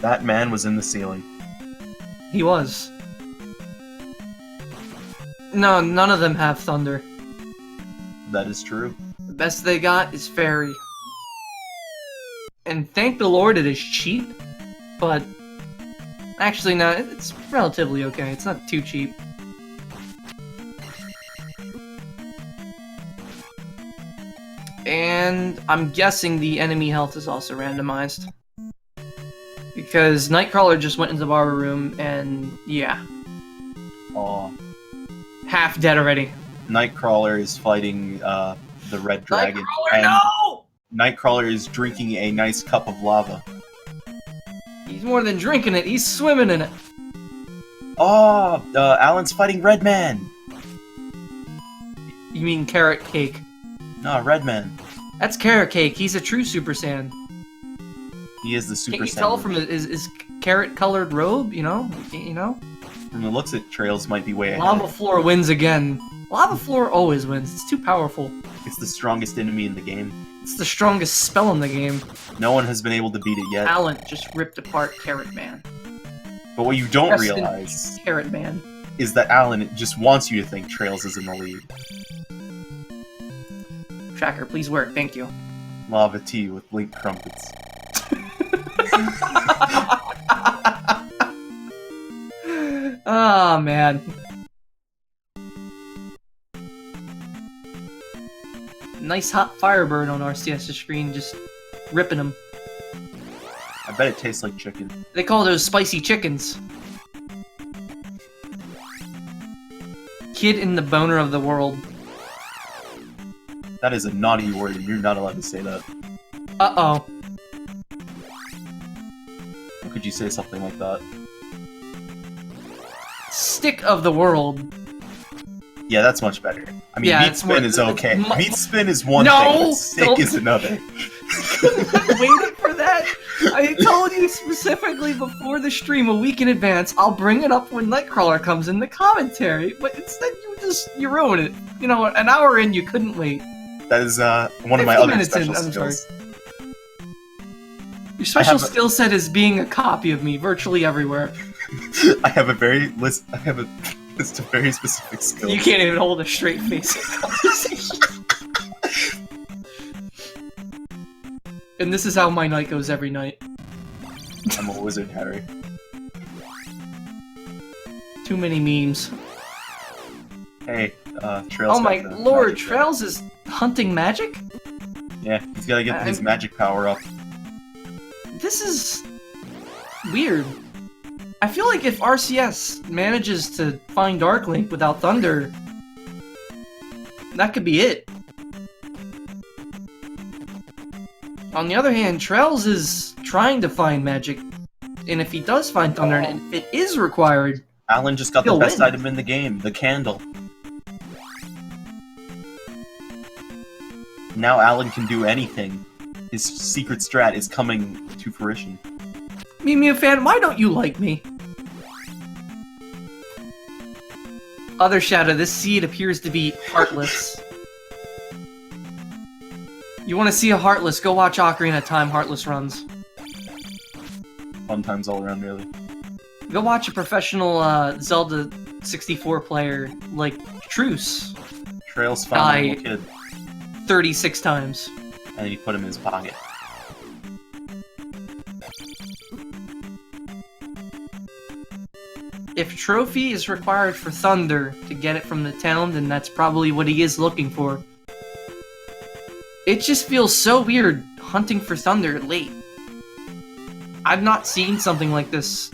That man was in the ceiling. He was. No, none of them have thunder. That is true. The best they got is fairy. And thank the Lord it is cheap, but... Actually, no, it's relatively okay. It's not too cheap. And I'm guessing the enemy health is also randomized. Because Nightcrawler just went into the barber room, and yeah. Aw. Half dead already. Nightcrawler is fighting the Red Dragon. Nightcrawler, and no! Nightcrawler is drinking a nice cup of lava. He's more than drinking it, he's swimming in it. Oh, Alan's fighting Redman. You mean Carrot Cake. No, Redman. That's Carrot Cake, he's a true Super Saiyan. He is the Super Can't you Saiyan. tell from his carrot-colored robe, you know? You know? From the looks at Trails might be way ahead. Lava Floor wins again. Lava Floor always wins, it's too powerful. It's the strongest enemy in the game. It's the strongest spell in the game. No one has been able to beat it yet. Alan just ripped apart Carrot Man. But what you don't Rest in realize peace, Carrot Man. is that Alan just wants you to think Trails is in the lead. Tracker, please work, thank you. Lava tea with Link crumpets. Ah, man. Nice hot Firebird on RCS's screen, just ripping them. I bet it tastes like chicken. They call those spicy chickens. Kid in the boner of the world. That is a naughty word, and you're not allowed to say that. Uh-oh. How could you say something like that? Stick of the world. Yeah, that's much better. I mean, Yeah, meat it's spin more- is okay. Meat spin is one No, thing, but stick don't- is another. I waited for that. I told you specifically before the stream a week in advance. I'll bring it up when Nightcrawler comes in the commentary, but instead you ruin it. You know, an hour in, you couldn't wait. That is one of my 15 other minutes in, special I'm sorry. skills. Your special skill set is being a copy of me virtually everywhere. I have a list of very specific skills. You can't even hold a straight face in conversation. And this is how my night goes every night. I'm a wizard, Harry. Too many memes. Hey, Trails. Oh my lord, Trails is hunting magic? Yeah, he's gotta get his magic power up. This is weird. I feel like if RCS manages to find Dark Link without Thunder, that could be it. On the other hand, Trails is trying to find magic, and if he does find Thunder, and if it is required, Alan just got the best item in the game, the candle. Now Alan can do anything. His secret strat is coming to fruition. Mew fan, why don't you like me? Other shadow, this seed appears to be heartless. You want to see a Heartless, go watch Ocarina of Time Heartless runs. Fun times all around, really. Go watch a professional Zelda 64 player, like, Truce. Trails found a little kid. 36 times. And he put him in his pocket. If trophy is required for Thunder to get it from the town, then that's probably what he is looking for. It just feels so weird hunting for Thunder late. I've not seen something like this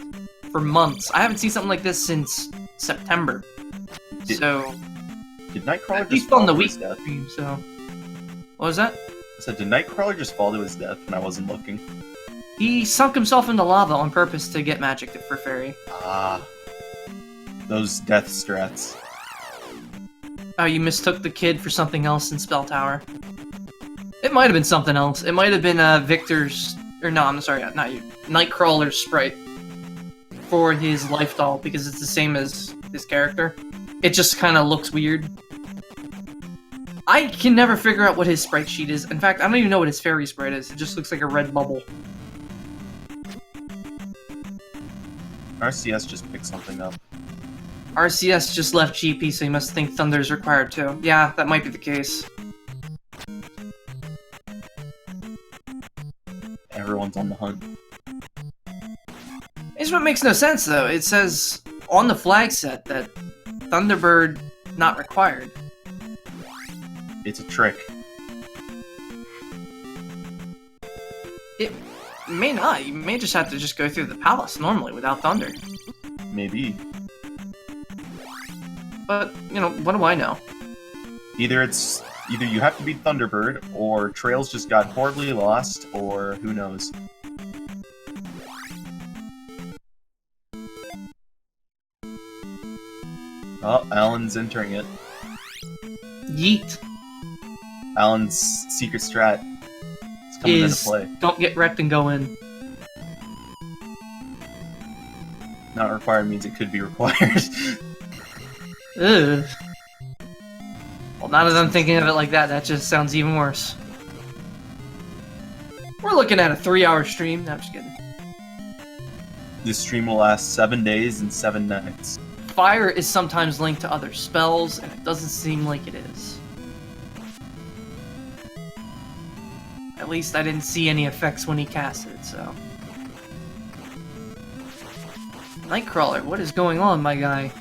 for months. I haven't seen something like this since September. Did Nightcrawler just fall to his death? So, what was that? I said, did Nightcrawler just fall to his death when I wasn't looking? He sunk himself into lava on purpose to get magic for Fairy. Ah. Those death strats. Oh, you mistook the kid for something else in Spell Tower. It might have been something else. It might have been Victor's... Or no, I'm sorry, not you. Nightcrawler's sprite. For his life doll, because it's the same as his character. It just kind of looks weird. I can never figure out what his sprite sheet is. In fact, I don't even know what his fairy sprite is. It just looks like a red bubble. RCS just picked something up. RCS just left GP, so he must think Thunder's required too. Yeah, that might be the case. Everyone's on the hunt. It's what makes no sense, though. It says on the flag set that Thunderbird not required. It's a trick. It may not. You may just have to just go through the palace normally without Thunder. Maybe. But, you know, what do I know? Either you have to beat Thunderbird, or Trails just got horribly lost, or who knows. Oh, Alan's entering it. Yeet. Alan's secret strat is coming into play. Don't get wrecked and go in. Not required means it could be required. Ugh. Well, now that I'm thinking of it like that, that just sounds even worse. We're looking at a 3-hour stream. No, I'm just kidding. This stream will last 7 days and 7 nights. Fire is sometimes linked to other spells, and it doesn't seem like it is. At least I didn't see any effects when he cast it, so... Nightcrawler, what is going on, my guy?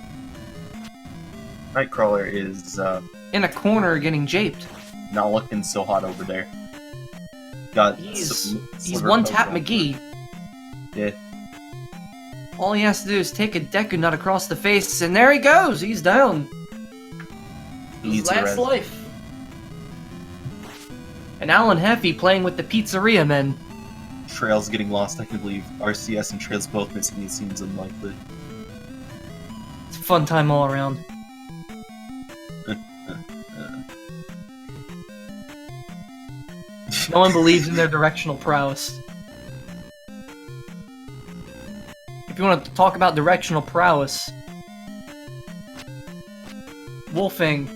Nightcrawler is, in a corner getting japed. not looking so hot over there. Got He's one-tap McGee. Yeah. All he has to do is take a Deku Nut across the face, and there he goes! He's down! His last life. And Alan Heffy playing with the Pizzeria Men. Trails getting lost, I can believe. RCS and Trails both missing, it seems unlikely. It's a fun time all around. No one believes in their directional prowess. If you want to talk about directional prowess, Wolfing,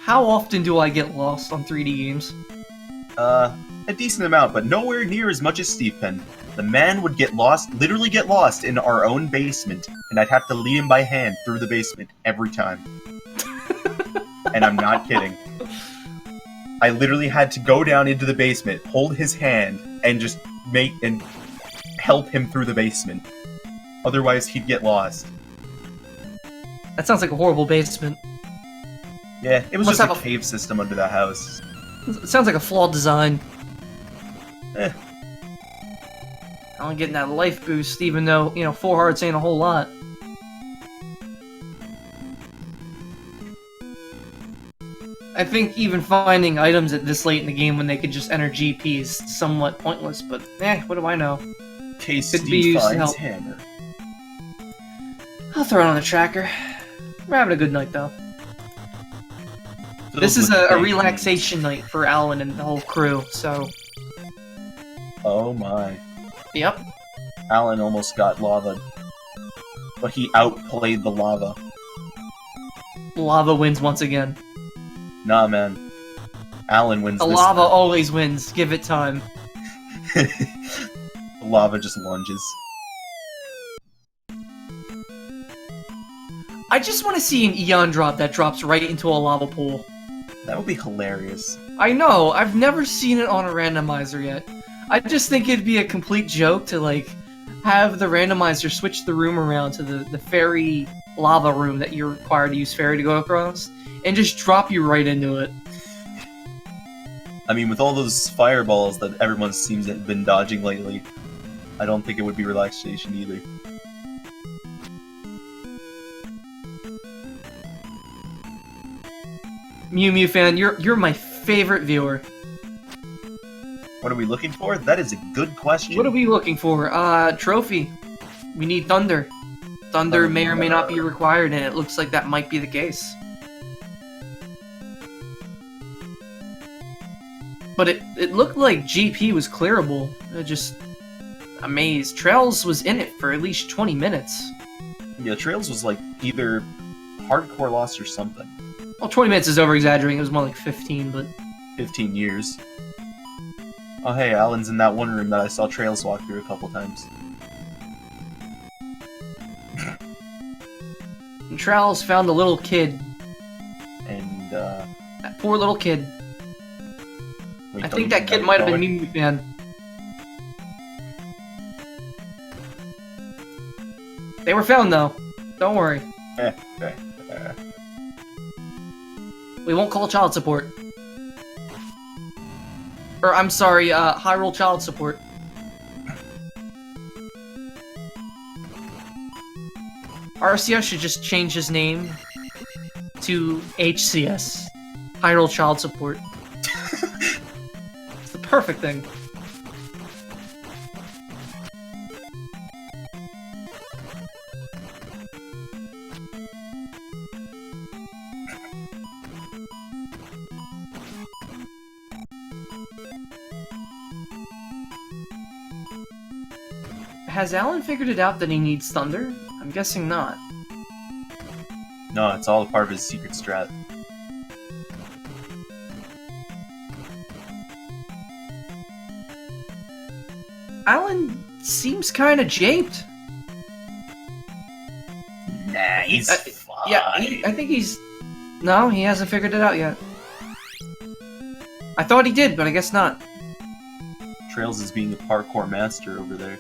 how often do I get lost on 3D games? A decent amount, but nowhere near as much as Steve Penn. The man would get lost, literally get lost in our own basement, and I'd have to lead him by hand through the basement every time. And I'm not kidding. I literally had to go down into the basement, hold his hand, and just help him through the basement. Otherwise, he'd get lost. That sounds like a horrible basement. Yeah, it was Must just a have cave system under that house. It sounds like a flawed design. Eh. I'm getting that life boost, even though, 4 hearts ain't a whole lot. I think even finding items at this late in the game when they could just enter GP is somewhat pointless, but what do I know? Case Could be used to help. hammer. I'll throw it on the tracker. We're having a good night, though. Filled This is with a big relaxation night for Alan and the whole crew, so... meat. Oh my. Yep. Alan almost got lava, but he outplayed the lava. Lava wins once again. Nah, man. Alan wins The this lava time. always wins. Give it time. The lava just lunges. I just want to see an Eon drop that drops right into a lava pool. That would be hilarious. I know, I've never seen it on a randomizer yet. I just think it'd be a complete joke to, have the randomizer switch the room around to the fairy lava room that you're required to use fairy to go across, and just drop you right into it. I mean, with all those fireballs that everyone seems to have been dodging lately, I don't think it would be relaxation either. Mew Mew fan, you're my favorite viewer. What are we looking for? That is a good question. What are we looking for? Trophy. We need Thunder. Thunder may or may not be required, and it looks like that might be the case. But it looked like GP was clearable. Just amazed. Trails was in it for at least 20 minutes. Yeah, Trails was either hardcore lost or something. Well, 20 minutes is over-exaggerating. It was more like 15, but... 15 years. Oh hey, Alan's in that one room that I saw Trails walk through a couple times. And Trails found a little kid. And, That poor little kid. wait, I don't think you that kid know might have been going? Mew Mew fan. They were found, though. Don't worry. We won't call child support. Or, I'm sorry, Hyrule Child Support. RCS should just change his name to HCS. Hyrule Child Support. It's the perfect thing. Has Alan figured it out that he needs Thunder? I'm guessing not. No, it's all a part of his secret strat. Alan seems kinda japed. Nah, he's fine. Yeah, I think he's... No, he hasn't figured it out yet. I thought he did, but I guess not. Trails is being a parkour master over there.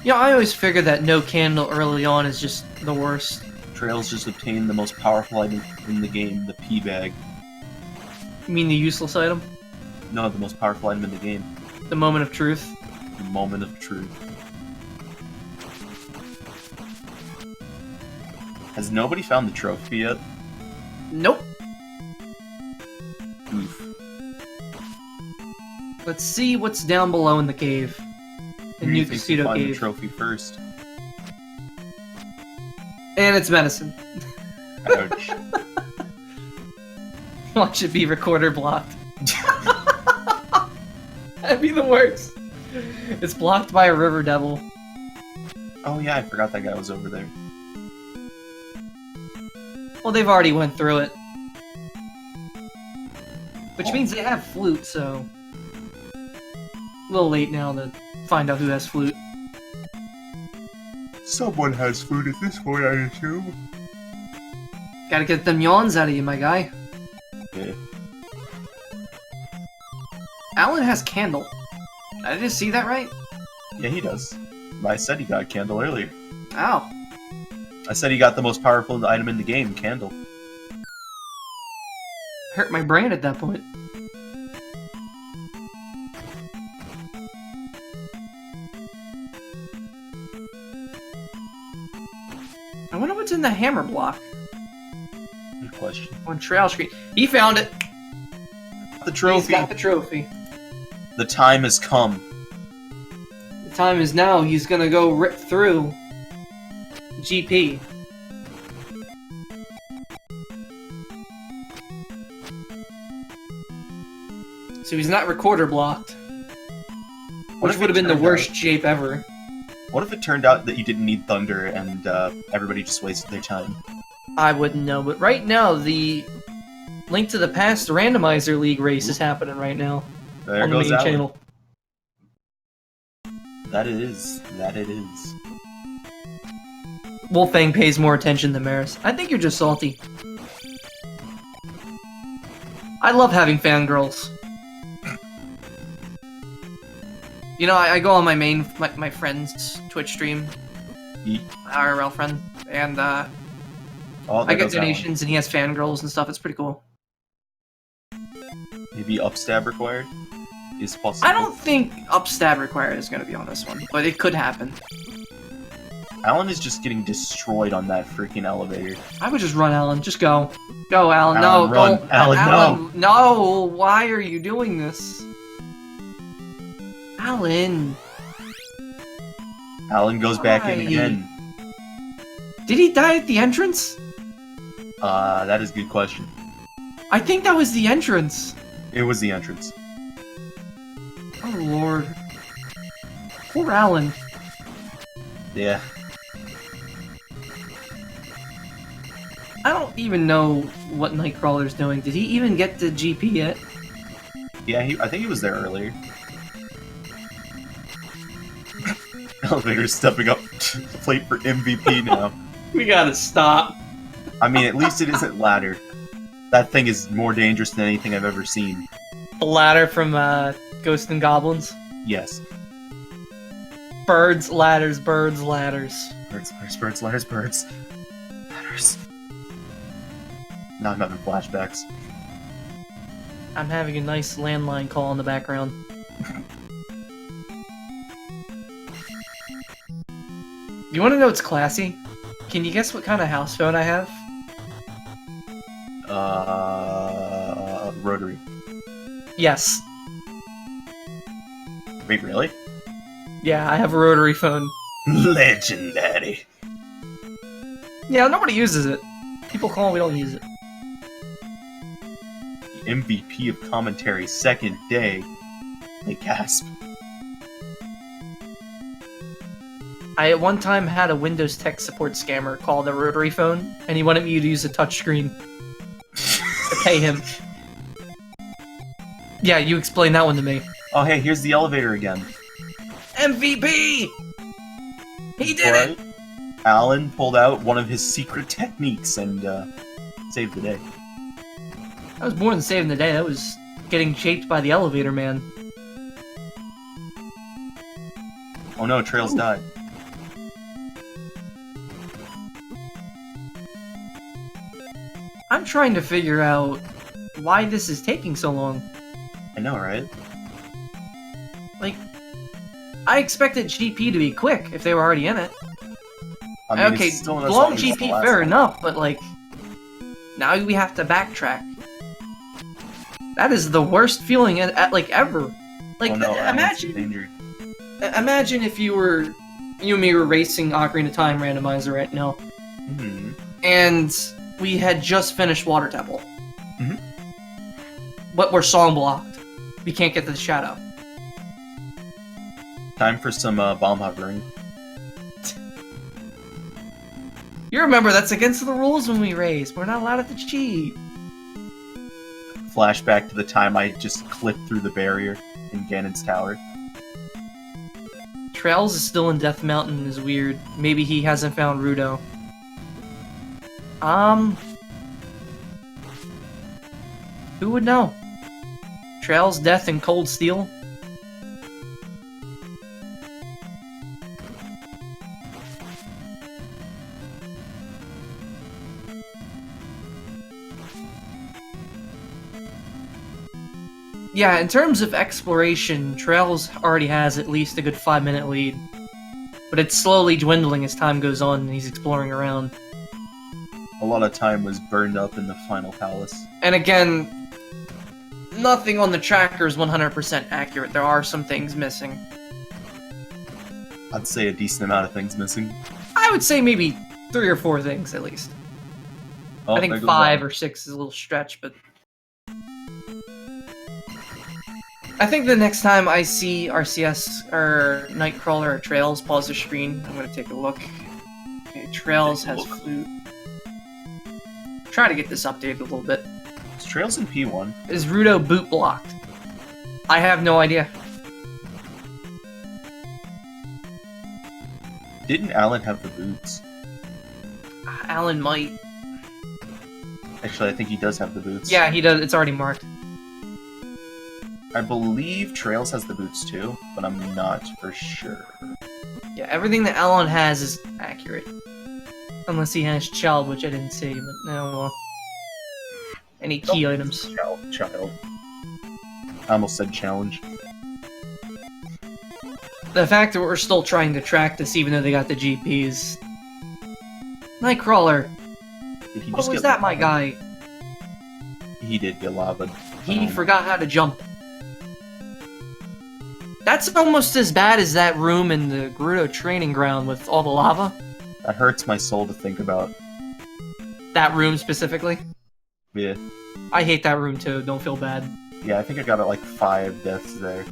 Yeah, I always figured that no candle early on is just the worst. Trails just obtained the most powerful item in the game, the P bag. You mean the useless item? No, the most powerful item in the game. The moment of truth? The moment of truth. Has nobody found the trophy yet? Nope. Oof. Let's see what's down below in the cave. The Who do new you think will Casino find the cave. trophy first? And it's medicine. Ouch. Watch it be recorder blocked. That'd be the worst. It's blocked by a river devil. Oh yeah, I forgot that guy was over there. Well, they've already went through it. Which means they have flute, so... A little late now to find out who has flute. Someone has food at this point, I assume. Gotta get them yawns out of you, my guy. Yeah. Alan has candle. Did I just see that right? Yeah, he does. I said he got candle earlier. Ow. I said he got the most powerful item in the game, candle. Hurt my brain at that point. I wonder what's in the hammer block. Good question. On trail screen. He found it! The trophy. He's got the trophy. The time has come. The time is now. He's gonna go rip through GP. So he's not recorder blocked. Which would have been the worst shape ever. What if it turned out that you didn't need thunder and everybody just wasted their time? I wouldn't know, but right now the Link to the Past Randomizer League race is happening right now. There on the goes main Alan. channel. That it is. That it is. Wolfang pays more attention than Maris. I think you're just salty. I love having fangirls. You know, I go on my main, my friend's Twitch stream, IRL friend, and Oh, I get donations and he has fangirls and stuff. It's pretty cool. Maybe upstab required is possible. I don't think upstab required is going to be on this one, but it could happen. Alan is just getting destroyed on that freaking elevator. I would just run, Alan. Just go. Go, Alan. Alan, No, run. don't. Alan, no. No, why are you doing this? Alan. Alan goes back in Why? again. Did he die at the entrance? That is a good question. I think that was the entrance. It was the entrance. Oh, Lord. Poor Alan. Yeah. I don't even know what Nightcrawler's doing. Did he even get to GP yet? Yeah, I think he was there earlier. Elevator's stepping up to the plate for MVP now. We gotta stop. I mean, at least it isn't ladder. That thing is more dangerous than anything I've ever seen. The ladder from Ghosts and Goblins. Yes. Birds, ladders, birds, ladders. Birds, birds, birds, ladders, birds. Ladders. Now I'm having flashbacks. I'm having a nice landline call in the background. You want to know what's classy? Can you guess what kind of house phone I have? Rotary. Yes. Wait, really? Yeah, I have a rotary phone. Legendary. Yeah, nobody uses it. People call and we don't use it. MVP of commentary, second day. They gasp. I at one time had a Windows tech support scammer called a rotary phone, and he wanted me to use a touchscreen to pay him. Yeah, you explain that one to me. Oh, hey, here's the elevator again. MVP! He did Right? it! Alan pulled out one of his secret techniques and saved the day. That was more than saving the day, that was getting shaped by the elevator man. Oh no, Trails died. I'm trying to figure out why this is taking so long. I know, right? Like, I expected GP to be quick if they were already in it. I mean, Okay, it's still in as blown long as the GP, last fair one. enough, but like, now we have to backtrack. That is the worst feeling like ever. Like, Oh no, Alan's in imagine, danger. imagine if you and me were racing Ocarina of Time Randomizer right now, Hmm. and we had just finished Water Temple. Mhm. But we're song blocked. We can't get to the shadow. Time for some bomb hovering. You remember that's against the rules when we race. We're not allowed to cheat. Flashback to the time I just clipped through the barrier in Ganon's tower. Trails is still in Death Mountain is weird. Maybe he hasn't found Rudo. Who would know? Trails, Death, and Cold Steel? Yeah, in terms of exploration, Trails already has at least a good 5-minute lead. But it's slowly dwindling as time goes on and he's exploring around. A lot of time was burned up in the final palace. And again, nothing on the tracker is 100% accurate. There are some things missing. I'd say a decent amount of things missing. I would say maybe 3 or 4 things at least. Oh, I think 5 or 6 is a little stretch, but... I think the next time I see RCS or Nightcrawler or Trails, pause the screen. I'm gonna take a look. Okay, Trails has flute. Try to get this updated a little bit. Is Trails in P1? Is Rudo boot blocked? I have no idea. Didn't Alan have the boots? Alan might. Actually, I think he does have the boots. Yeah, he does. It's already marked. I believe Trails has the boots too, but I'm not for sure. Yeah, everything that Alan has is accurate. Unless he has Child, which I didn't see, but no, well. Any key items. Child. I almost said challenge. The fact that we're still trying to track this even though they got the GPs. Nightcrawler! Did he What just was get that, my lava? guy? He did get lava. He forgot how to jump. That's almost as bad as that room in the Gerudo training ground with all the lava. That hurts my soul to think about. That room specifically. Yeah. I hate that room too, don't feel bad. Yeah, I think I got like 5 deaths there.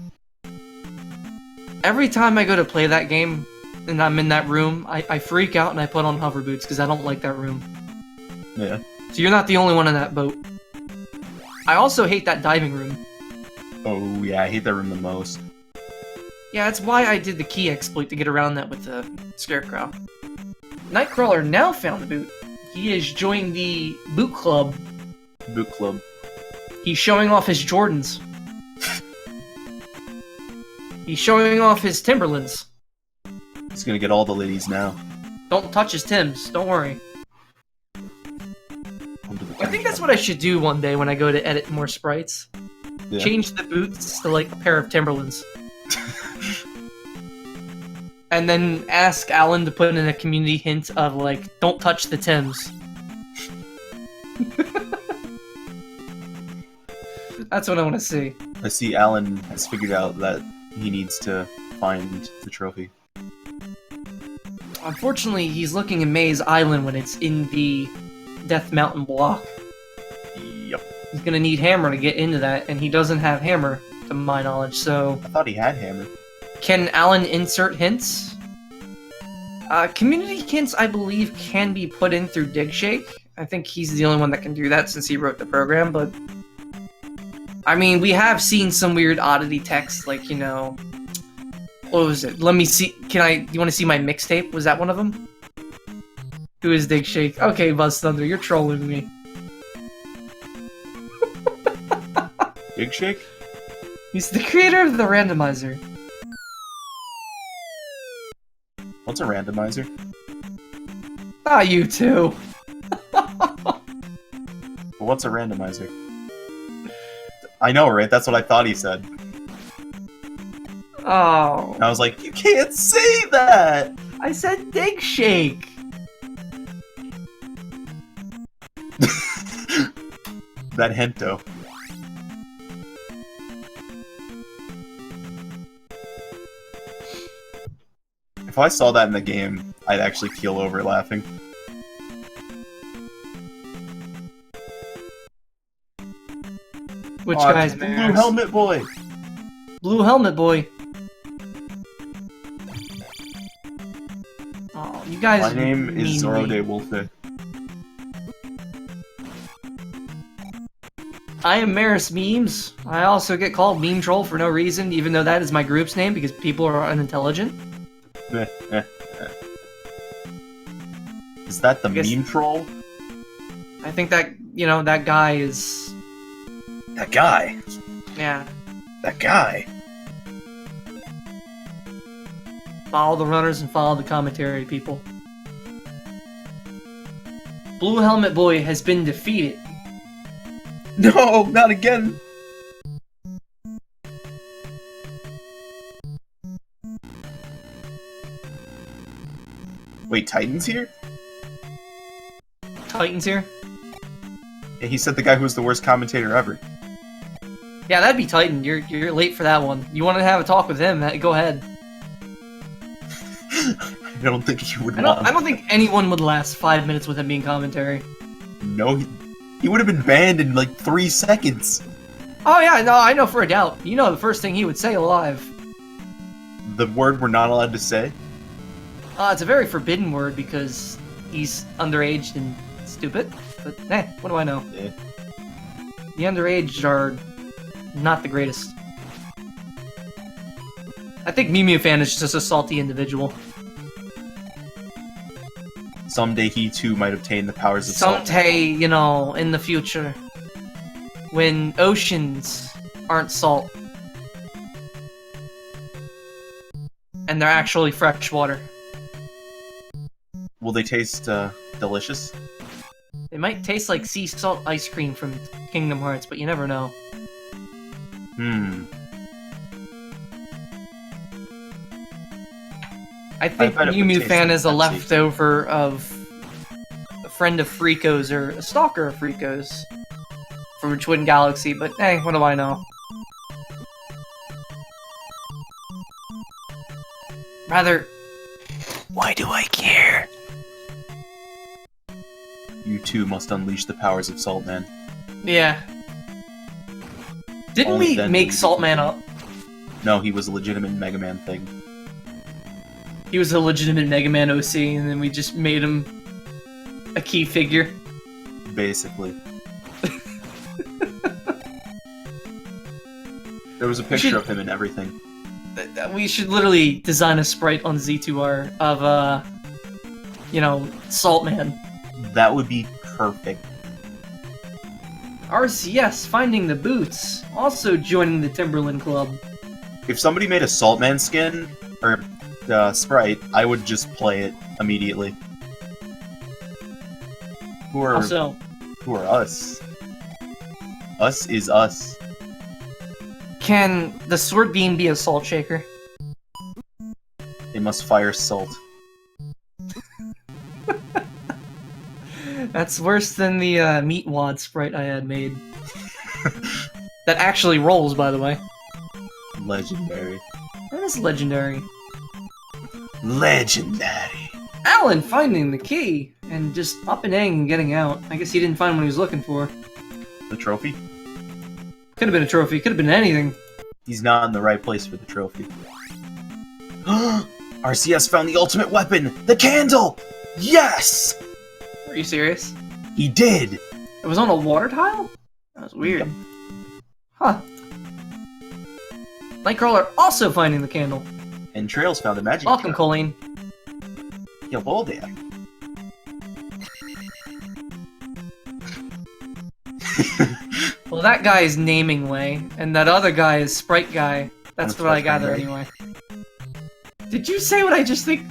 Every time I go to play that game and I'm in that room, I freak out and I put on hover boots because I don't like that room. Yeah. So you're not the only one in that boat. I also hate that diving room. Oh yeah, I hate that room the most. Yeah, that's why I did the key exploit to get around that with the Scarecrow. Nightcrawler now found the boot. He has joined the boot club. Boot club. He's showing off his Jordans. He's showing off his Timberlands. He's gonna get all the ladies now. Don't touch his Tims, don't worry. I think that's what I should do one day when I go to edit more sprites. Yeah. Change the boots to like a pair of Timberlands. And then ask Alan to put in a community hint of like, don't touch the Tims. That's what I want to see. I see Alan has figured out that he needs to find the trophy. Unfortunately, he's looking in Maze Island when it's in the Death Mountain block. Yep. He's gonna need Hammer to get into that, and he doesn't have Hammer, to my knowledge, so... I thought he had Hammer. Can Alan insert hints? Community hints, I believe, can be put in through DigShake. I think he's the only one that can do that since he wrote the program, but... I mean, we have seen some weird oddity text, like, you know... What was it? Let me see... You want to see my mixtape? Was that one of them? Who is DigShake? Okay, Buzz Thunder, you're trolling me. DigShake? He's the creator of the Randomizer. What's a randomizer? Ah, you too. Well, what's a randomizer? I know, right? That's what I thought he said. Oh. And I was like, you can't say that! I said DigShake. That hento. If I saw that in the game, I'd actually keel over laughing. Which guy's it's the Blue Helmet Boy? Blue Helmet Boy. Oh, you guys My name is mean Zoro me. de Wolfe. I am Maris Memes. I also get called Meme Troll for no reason, even though that is my group's name because people are unintelligent. Is that the I guess- meme troll? I think that, that guy is... That guy. Yeah. That guy. Follow the runners and follow the commentary, people. Blue Helmet Boy has been defeated. No, not again. Wait, Titan's here? Titan's here? Yeah, he said the guy who was the worst commentator ever. Yeah, that'd be Titan. You're late for that one. You want to have a talk with him? Go ahead. I don't think he would I don't think anyone would last 5 minutes with him being commentary. No, he would have been banned in like 3 seconds. Oh yeah, no, I know for a doubt. You know the first thing he would say live. The word we're not allowed to say? It's a very forbidden word because he's underage and stupid. But hey, what do I know? Yeah. The underage are not the greatest. I think Mew Fan is just a salty individual. Someday he too might obtain the powers of salt. Someday, in the future, when oceans aren't salt, and they're actually fresh water. Will they taste delicious? It might taste like sea salt ice cream from Kingdom Hearts, but you never know. I think bet it Mew would Mew taste Fan like is a Pepsi. leftover of a friend of Freako's or a stalker of Freako's from Twin Galaxy, but hey, what do I know? Rather, why do I care? You too must unleash the powers of Saltman. Yeah. Didn't Only we then make will you Saltman up? No, he was a legitimate Mega Man thing. He was a legitimate Mega Man OC, and then we just made him a key figure. Basically. There was a picture of him and everything. We should literally design a sprite on Z2R of, Saltman. That would be perfect. RCS finding the boots, also joining the Timberland Club. If somebody made a Saltman skin, or sprite, I would just play it immediately. Who are us? Us is us. Can the sword beam be a salt shaker? They must fire salt. That's worse than the meat wad sprite I had made. That actually rolls, by the way. Legendary. That is legendary. Legendary. Alan finding the key and just up and and getting out. I guess he didn't find what he was looking for. The trophy? Could have been a trophy. Could have been anything. He's not in the right place for the trophy. RCS found the ultimate weapon! The candle! Yes! Are you serious? He did! It was on a water tile? That was weird. Yep. Huh. Nightcrawler also finding the candle. And Trails found a magic Welcome, jar. Colleen. Hello there. Well, that guy is naming way, and that other guy is sprite guy. That's what I gather anyway. Did you say what I just think?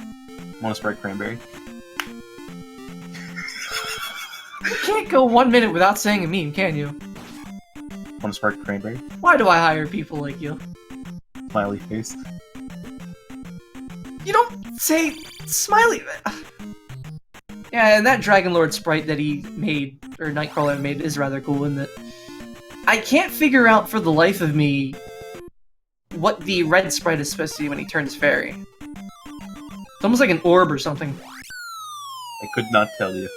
Want a Sprite Cranberry? You can't go 1 minute without saying a meme, can you? Want a Sprite Cranberry? Why do I hire people like you? Smiley face. You don't say smiley. Yeah, and that Dragon Lord sprite that he made, or Nightcrawler made, is rather cool, isn't it? I can't figure out for the life of me what the red sprite is supposed to be when he turns fairy. It's almost like an orb or something. I could not tell you.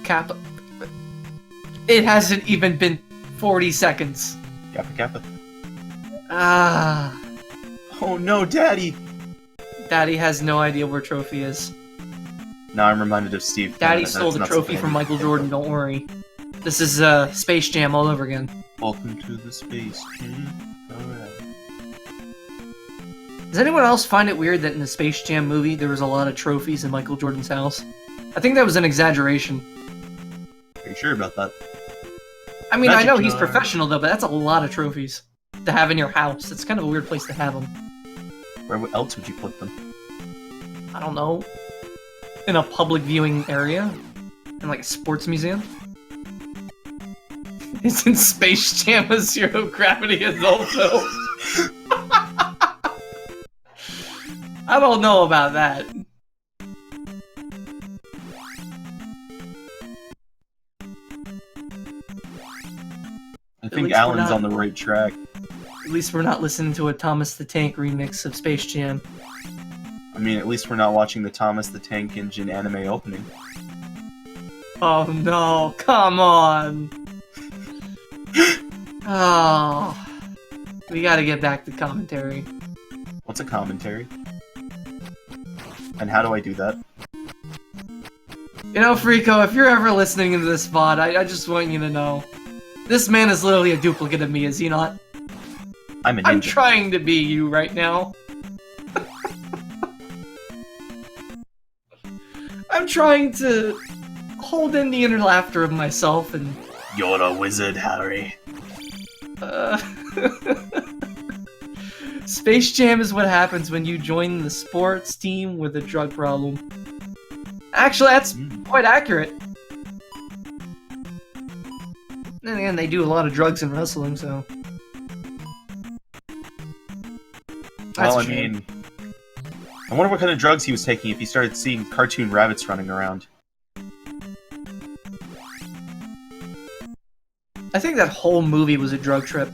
Kappa. It hasn't even been 40 seconds. Kappa Kappa. Ah. Oh no, Daddy! Daddy has no idea where Trophy is. Now I'm reminded of Steve. Daddy stole the trophy from Michael Jordan, don't worry. This is Space Jam all over again. Welcome to the Space Jam. Alright. Does anyone else find it weird that in the Space Jam movie there was a lot of trophies in Michael Jordan's house? I think that was an exaggeration. Are you sure about that? I mean, Magic I know he's jar. professional though, but that's a lot of trophies to have in your house. It's kind of a weird place to have them. Where else would you put them? I don't know. In a public viewing area? In like a sports museum? Isn't Space Jam a zero gravity adult film? I don't know about that. I think least we're Alan's not- on the right track. At least we're not listening to a Thomas the Tank remix of Space Jam. I mean, at least we're not watching the Thomas the Tank Engine anime opening. Oh no, come on! Oh. We gotta get back to commentary. What's a commentary? And how do I do that? You know, Frico, if you're ever listening to this VOD, I just want you to know. This man is literally a duplicate of me, is he not? I'm a ninja. I'm trying to be you right now. I'm trying to hold in the inner laughter of myself and... You're a wizard, Harry. Space Jam is what happens when you join the sports team with a drug problem. Actually, that's quite accurate. Then again, they do a lot of drugs in wrestling, so... That's Well, I true. mean... I wonder what kind of drugs he was taking if he started seeing cartoon rabbits running around. I think that whole movie was a drug trip.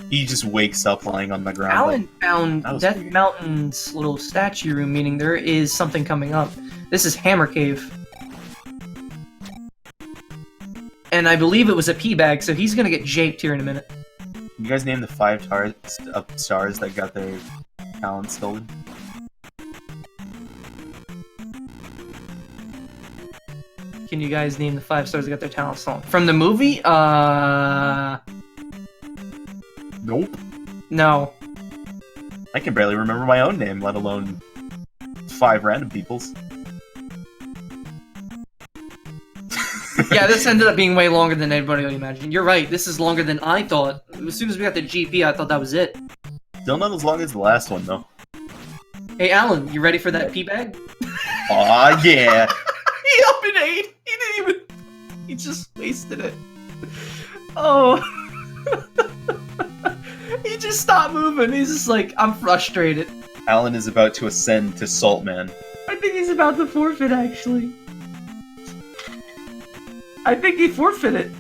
He just wakes up lying on the ground. Alan found that was Death weird. Mountain's little statue room, meaning there is something coming up. This is Hammer Cave. And I believe it was a pee bag, so he's gonna get japed here in a minute. Can you guys name the 5 stars that got their talent stolen? Can you guys name the 5 stars that got their talent stolen? From the movie? Nope. No. I can barely remember my own name, let alone 5 random people's. Yeah, this ended up being way longer than anybody would imagine. You're right, this is longer than I thought. As soon as we got the GP, I thought that was it. Still not as long as the last one, though. Hey, Alan, you ready for that pee bag? Aw, yeah! He up and ate! He didn't even... He just wasted it. Oh... He just stopped moving. He's just like, I'm frustrated. Alan is about to ascend to Saltman. I think he's about to forfeit, actually. I think he forfeited.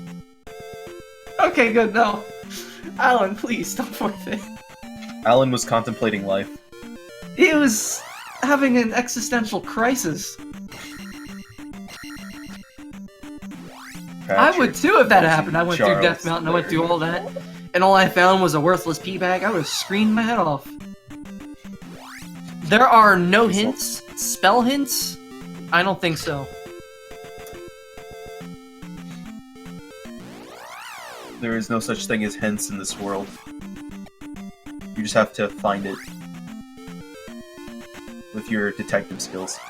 Okay, good, no. Alan, please, don't forfeit. Alan was contemplating life. He was having an existential crisis. I would too if that happened. I went through Charles. Death Mountain, I went through all that. And all I found was a worthless pee bag. I would have screamed my head off. There are no hints? Spell hints? I don't think so. There is no such thing as hints in this world. You just have to find it with your detective skills.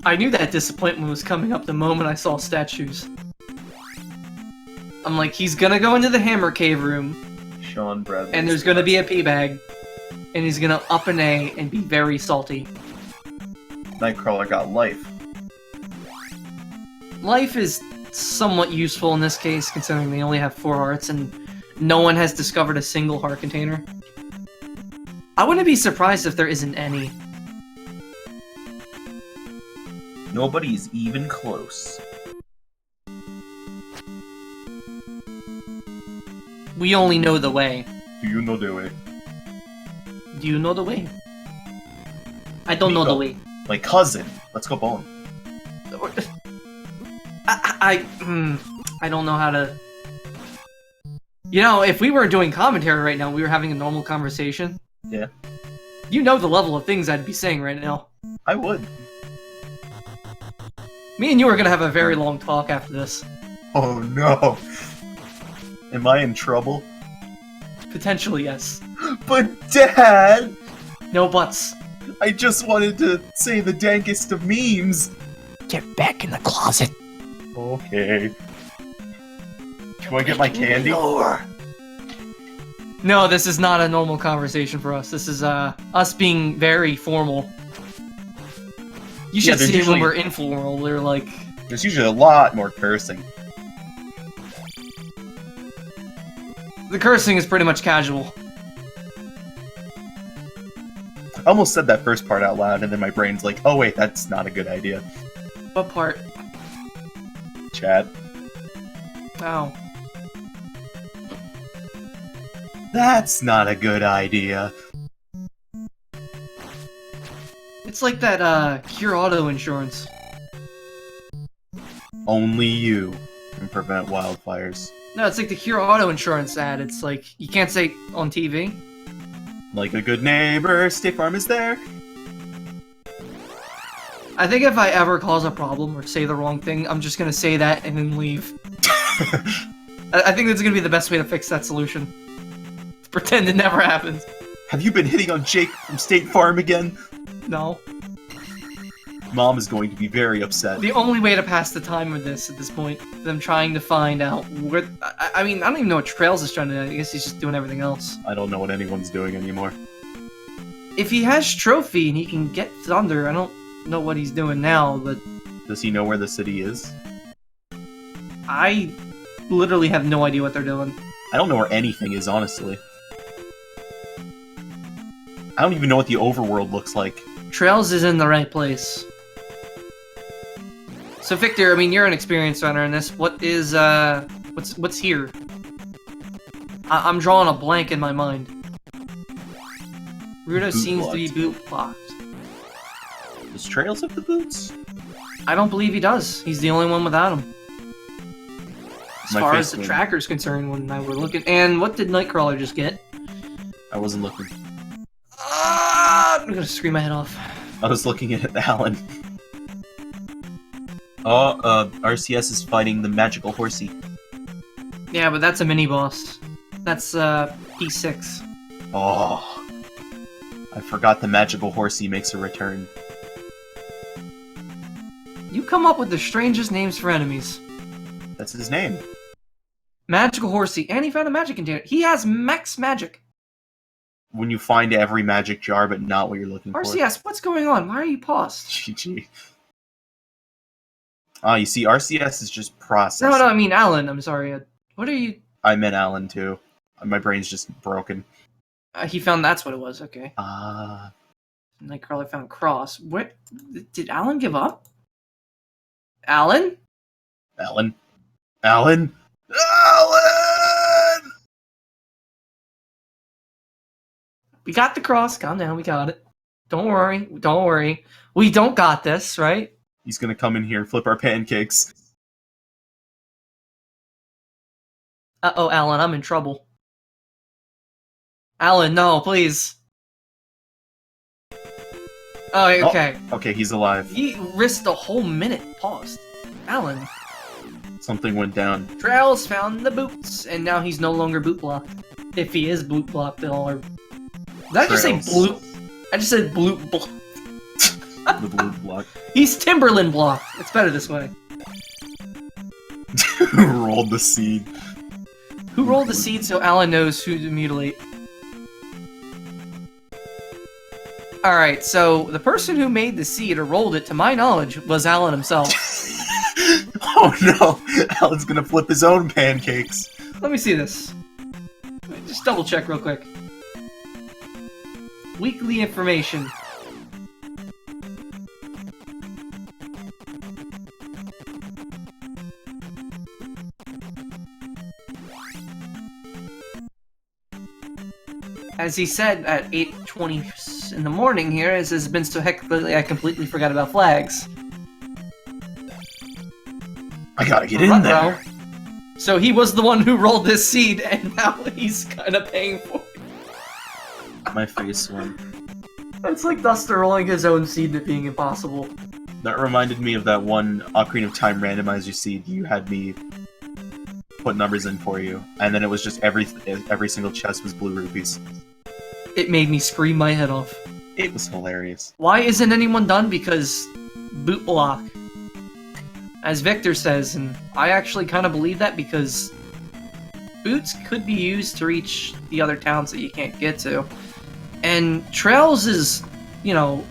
I knew that disappointment was coming up the moment I saw statues. I'm like, he's gonna go into the Hammer Cave room, Sean Bradley. and there's gonna be a pee bag, and he's gonna up an A and be very salty. Nightcrawler got life. Life is somewhat useful in this case, considering they only have 4 hearts, and no one has discovered a single heart container. I wouldn't be surprised if there isn't any. Nobody's even close. We only know the way. Do you know the way? Do you know the way? I don't know the Nico. way. My cousin. Let's go bowling. I don't know how to... You know, if we weren't doing commentary right now, we were having a normal conversation. Yeah. You know the level of things I'd be saying right now. I would. Me and you are gonna have a very long talk after this. Oh no. Am I in trouble? Potentially, yes. But Dad! No buts. I just wanted to say the dankest of memes. Get back in the closet. Okay. Do I get my candy? No, this is not a normal conversation for us. This is us being very formal. You should there's see usually- when we're informal. We're like, There's usually a lot more cursing. the cursing is pretty much casual. I almost said that first part out loud, and then my brain's like, oh wait, that's not a good idea. What part? Chat. Wow. That's not a good idea. It's like that Cure Auto Insurance. Only you can prevent wildfires. No, it's like the Cure Auto Insurance ad. It's like, you can't say on TV. Like a good neighbor, State Farm is there. I think if I ever cause a problem or say the wrong thing, I'm just gonna say that and then leave. I think that's gonna be the best way to fix that solution. Pretend it never happened. Have you been hitting on Jake from State Farm again? No. Mom is going to be very upset. The only way to pass the time with this at this point, them trying to find out where... I mean, I don't even know what Trails is trying to do. I guess he's just doing everything else. I don't know what anyone's doing anymore. If he has Trophy and he can get Thunder, I don't know what he's doing now, but Does he know where the city is? I literally have no idea what they're doing. I don't know where anything is, honestly. I don't even know what the overworld looks like. Trails is in the right place. So Victor, I mean, you're an experienced runner in this. What is, what's here? I'm drawing a blank in my mind. Rudo Boot seems to be blocked. boot blocked. Does Trails have the boots? I don't believe he does. He's the only one without him. As My far face as the went- tracker's concerned, when I were looking. And what did Nightcrawler just get? I wasn't looking. I'm gonna scream my head off. I was looking at Alan. RCS is fighting the magical horsey. Yeah, but that's a mini boss. That's P6. Oh. I forgot the magical horsey makes a return. You come up with the strangest names for enemies. That's his name. Magical Horsey, and he found a magic container. He has max magic. When you find every magic jar, but not what you're looking for. RCS, what's going on? Why are you paused? GG. Ah, you see, RCS is just processing. No, I mean Alan. I'm sorry. What are you? I meant Alan, too. My brain's just broken. He found that's what it was. Okay. Ah. Nightcrawler found Cross. What? Did Alan give up? Alan? Alan? Alan? Alan! We got the Cross. Calm down. We got it. Don't worry. Don't worry. We don't got this, right? He's gonna come in here and flip our pancakes. Uh-oh, Alan. I'm in trouble. Alan, no, please. Oh, okay. Okay, he's alive. He risked a whole minute. Paused. Alan. Something went down. Trails found the boots, and now he's no longer boot blocked. If he is boot blocked at all. Or... Did I just say Trails. blue? I just said blue block. The blue block. He's Timberland blocked. It's better this way. Rolled the seed. Who rolled the seed so Alan knows who to mutilate? Alright, so the person who made the seed or rolled it, to my knowledge, was Alan himself. Oh no! Alan's gonna flip his own pancakes. Let me see this. Just double check real quick. Weekly information. As he said at 8:20 in the morning here, as has been so hectic lately, I completely forgot about flags. I gotta get in Ruh-roh. there. So he was the one who rolled this seed, and now he's kind of paying for it. My face went. It's like Duster rolling his own seed and it being impossible. That reminded me of that one Ocarina of Time randomizer seed you had me put numbers in for you, and then it was just every single chest was blue rupees. It made me scream my head off. It was hilarious. Why isn't anyone done? Because boot block. As Victor says, and I actually kind of believe that because boots could be used to reach the other towns that you can't get to. And Trails is, you know,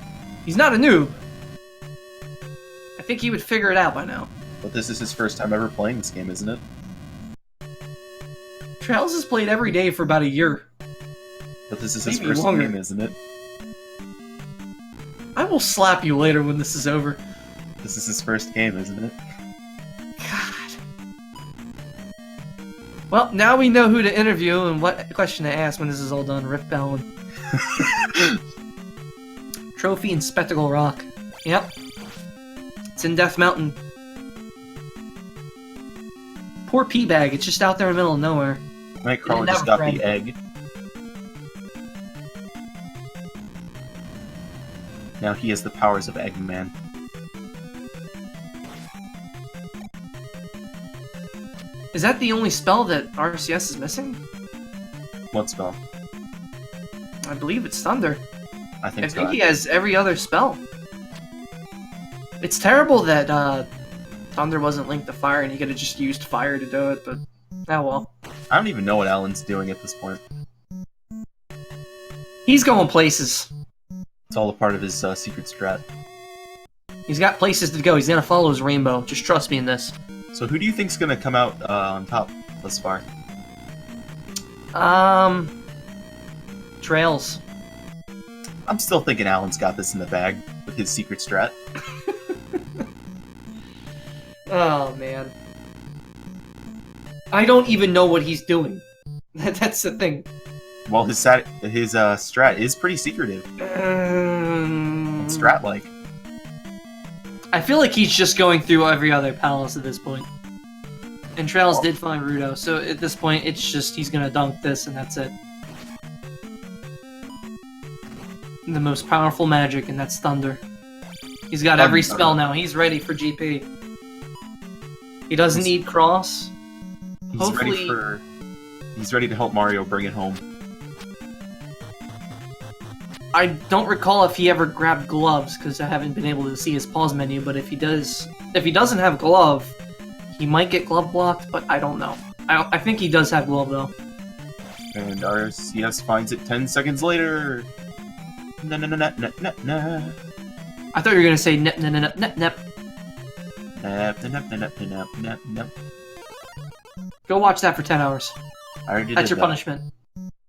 he's not a noob. I think he would figure it out by now. But this is his first time ever playing this game, isn't it? Trails has played every day for about a year. But this is his Maybe first longer. game, isn't it? I will slap you later when this is over. This is his first game, isn't it? God. Well, now we know who to interview and what question to ask when this is all done. Rip Ballon. Trophy and Spectacle Rock. Yep. It's in Death Mountain. Poor P-Bag, it's just out there in the middle of nowhere. Nightcrawler Didn't just have a got friend. the egg. Now he has the powers of Eggman. Is that the only spell that RCS is missing? What spell? I believe it's Thunder. I I think so. think he has every other spell. It's terrible that Thunder wasn't linked to Fire and he could have just used Fire to do it, but oh well. I don't even know what Alan's doing at this point. He's going places. It's all a part of his secret strat. He's got places to go. He's gonna follow his rainbow. Just trust me in this. So who do you think's gonna come out on top thus far? Trails. I'm still thinking Alan's got this in the bag with his secret strat. Oh man. I don't even know what he's doing. That's the thing. Well, his strat is pretty secretive and strat-like. I feel like he's just going through every other palace at this point. And Trails did find Rudo, so at this point it's just he's gonna dunk this and that's it. The most powerful magic, and that's Thunder. He's got every spell now. He's ready for GP. He doesn't need Cross. Hopefully, He's ready to help Mario bring it home. I don't recall if he ever grabbed gloves because I haven't been able to see his pause menu. But if he doesn't have glove, he might get glove blocked. But I don't know. I think he does have glove though. And RCS finds it 10 seconds later. Na na na na na na na. I thought you were gonna say nep nep nep nep nep. Nap, nap, nap, nap, nap, nap. Go watch that for 10 hours. I already That's did your that. punishment.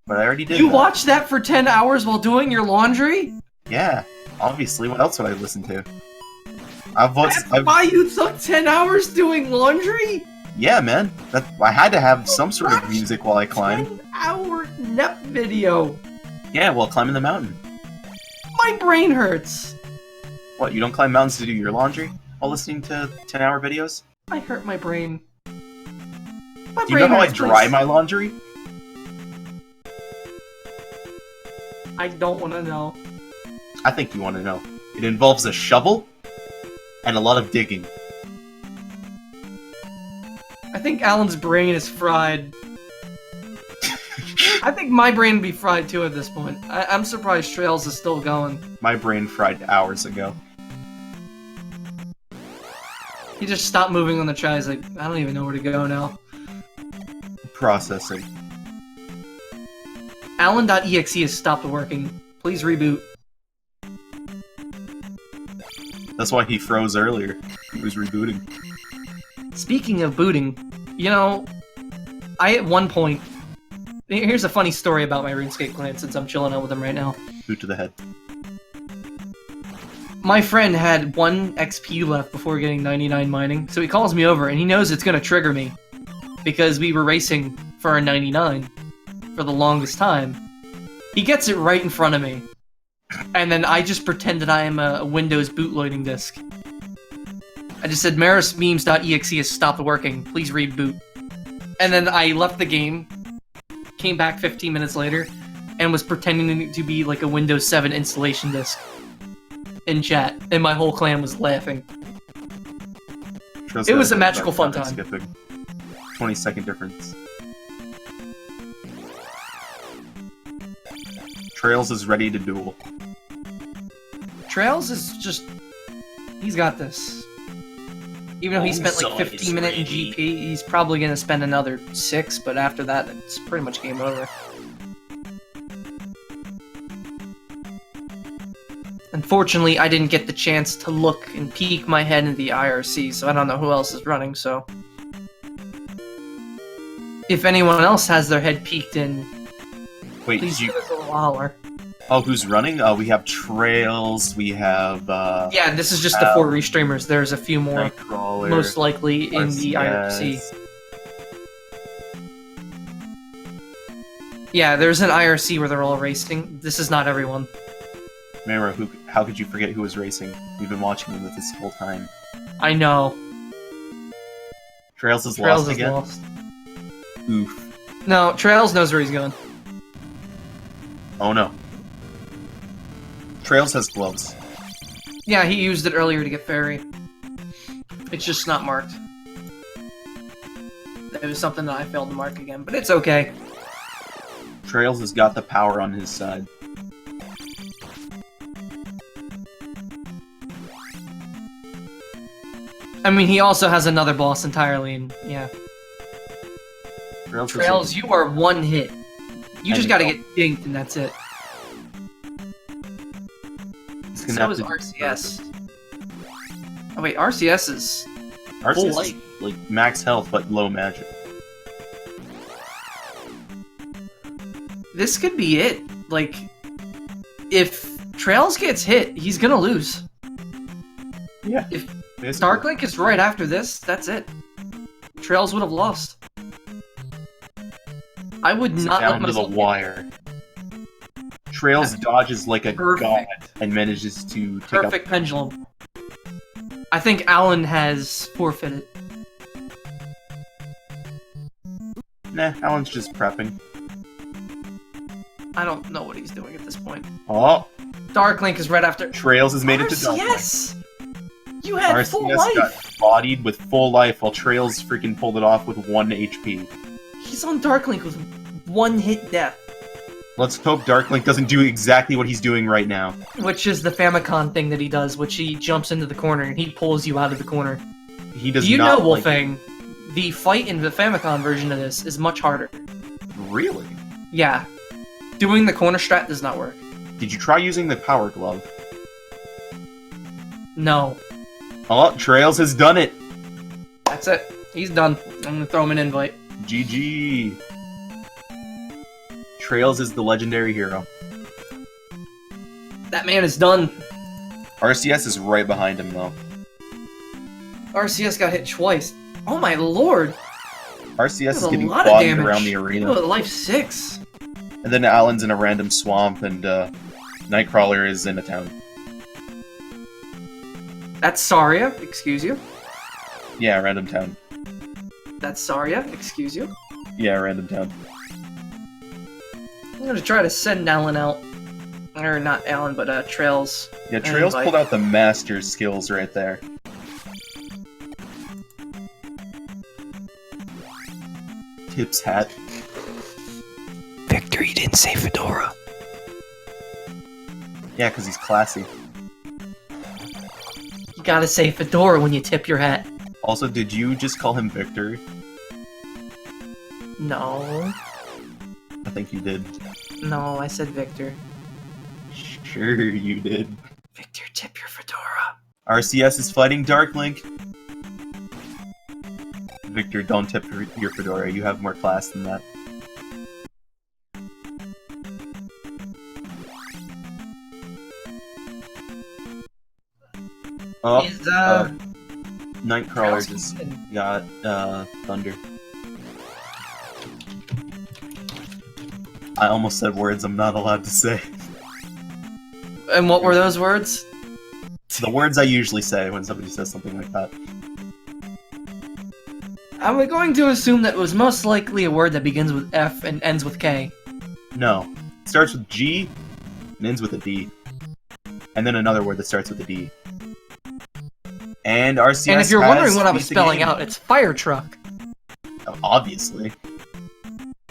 But I already did You that. watched that for 10 hours while doing your laundry? Yeah, obviously. What else would I listen to? That's why you took 10 hours doing laundry? Yeah, man. I had to have some sort of music while I climbed. 10-hour nep video. Yeah, while climbing the mountain. My brain hurts. What, you don't climb mountains to do your laundry while listening to 10-hour videos? I hurt my brain. My Do you know brain how I hurts, dry please. my laundry? I don't want to know. I think you want to know. It involves a shovel and a lot of digging. I think Alan's brain is fried. I think my brain would be fried too at this point. I'm surprised Trails is still going. My brain fried hours ago. He just stopped moving on the try. He's like, I don't even know where to go now. Processing. Alan.exe has stopped working. Please reboot. That's why he froze earlier. He was rebooting. Speaking of booting, you know, I at one point... Here's a funny story about my RuneScape clan since I'm chilling out with him right now. Boot to the head. My friend had 1 XP left before getting 99 mining, so he calls me over and he knows it's gonna trigger me. Because we were racing for a 99 for the longest time. He gets it right in front of me. And then I just pretend that I am a Windows bootloading disk. I just said marasmemes.exe has stopped working. Please reboot. And then I left the game, came back 15 minutes later, and was pretending to be like a Windows 7 installation disk in chat, and my whole clan was laughing. It was a magical fun time. Skipping. 20-second difference. Trails is ready to duel. Trails is just... he's got this. Even though he spent like 15 minutes in GP, he's probably going to spend another 6, but after that, it's pretty much game over. Unfortunately, I didn't get the chance to look and peek my head into the IRC, so I don't know who else is running, so... if anyone else has their head peeked in, wait, please give us a little holler. Oh, who's running? We have Trails, we have... yeah, this is just the 4 restreamers. There's a few more, Nightcrawler, most likely, in the IRC. Yeah, there's an IRC where they're all racing. This is not everyone. Mara, how could you forget who was racing? We've been watching them this whole time. I know. Trails is Trails lost is again? lost. Oof. No, Trails knows where he's going. Oh no. Trails has gloves. Yeah, he used it earlier to get fairy. It's just not marked. It was something that I failed to mark again, but it's okay. Trails has got the power on his side. I mean, he also has another boss entirely, and yeah. Trails, you are one hit. You just gotta get dinked, and that's it. So is RCS. Oh wait, RCS is full life. Like max health, but low magic. This could be it. Like, if Trails gets hit, he's gonna lose. Yeah. If Darklink is right after this, that's it. Trails would have lost. I would not down to the wire. Trails dodges like a god and manages to take perfect pendulum. I think Alan has forfeited. Nah, Alan's just prepping. I don't know what he's doing at this point. Oh! Darklink is right after. Trails has made it to Darklink. Yes! You had RCS full life! got bodied with full life while Trails freaking pulled it off with 1 HP. He's on Darklink with 1 hit death. Let's hope Darklink doesn't do exactly what he's doing right now. Which is the Famicom thing that he does, which he jumps into the corner and he pulls you out of the corner. He does you not know, Wolfang, the fight in the Famicom version of this is much harder. Really? Yeah. Doing the corner strat does not work. Did you try using the power glove? No. Oh, Trails has done it! That's it. He's done. I'm gonna throw him an invite. GG. Trails is the legendary hero. That man is done. RCS is right behind him, though. RCS got hit twice. Oh my lord! RCS is getting lot bogged of damage. around the arena. People at life 6. And then Alan's in a random swamp, and Nightcrawler is in a town. That's Saria, excuse you. Yeah, random town. That's Saria, excuse you. Yeah, random town. I'm gonna try to send Alan out. Or not Alan, but Trails. Yeah, Trails pulled out the master skills right there. Tip's hat. Victor, you didn't say Fedora. Yeah, because he's classy. You gotta say Fedora when you tip your hat. Also, did you just call him Victor? No. I think you did. No, I said Victor. Sure you did. Victor, tip your Fedora. RCS is fighting Darklink. Victor, don't tip your Fedora. You have more class than that. Oh, Nightcrawler just got Thunder. I almost said words I'm not allowed to say. And what were those words? The words I usually say when somebody says something like that. I'm going to assume that it was most likely a word that begins with F and ends with K. No. It starts with G and ends with a D. And then another word that starts with a D. And RCS And if you're has wondering what I was beat the spelling game. out, it's fire truck. Obviously.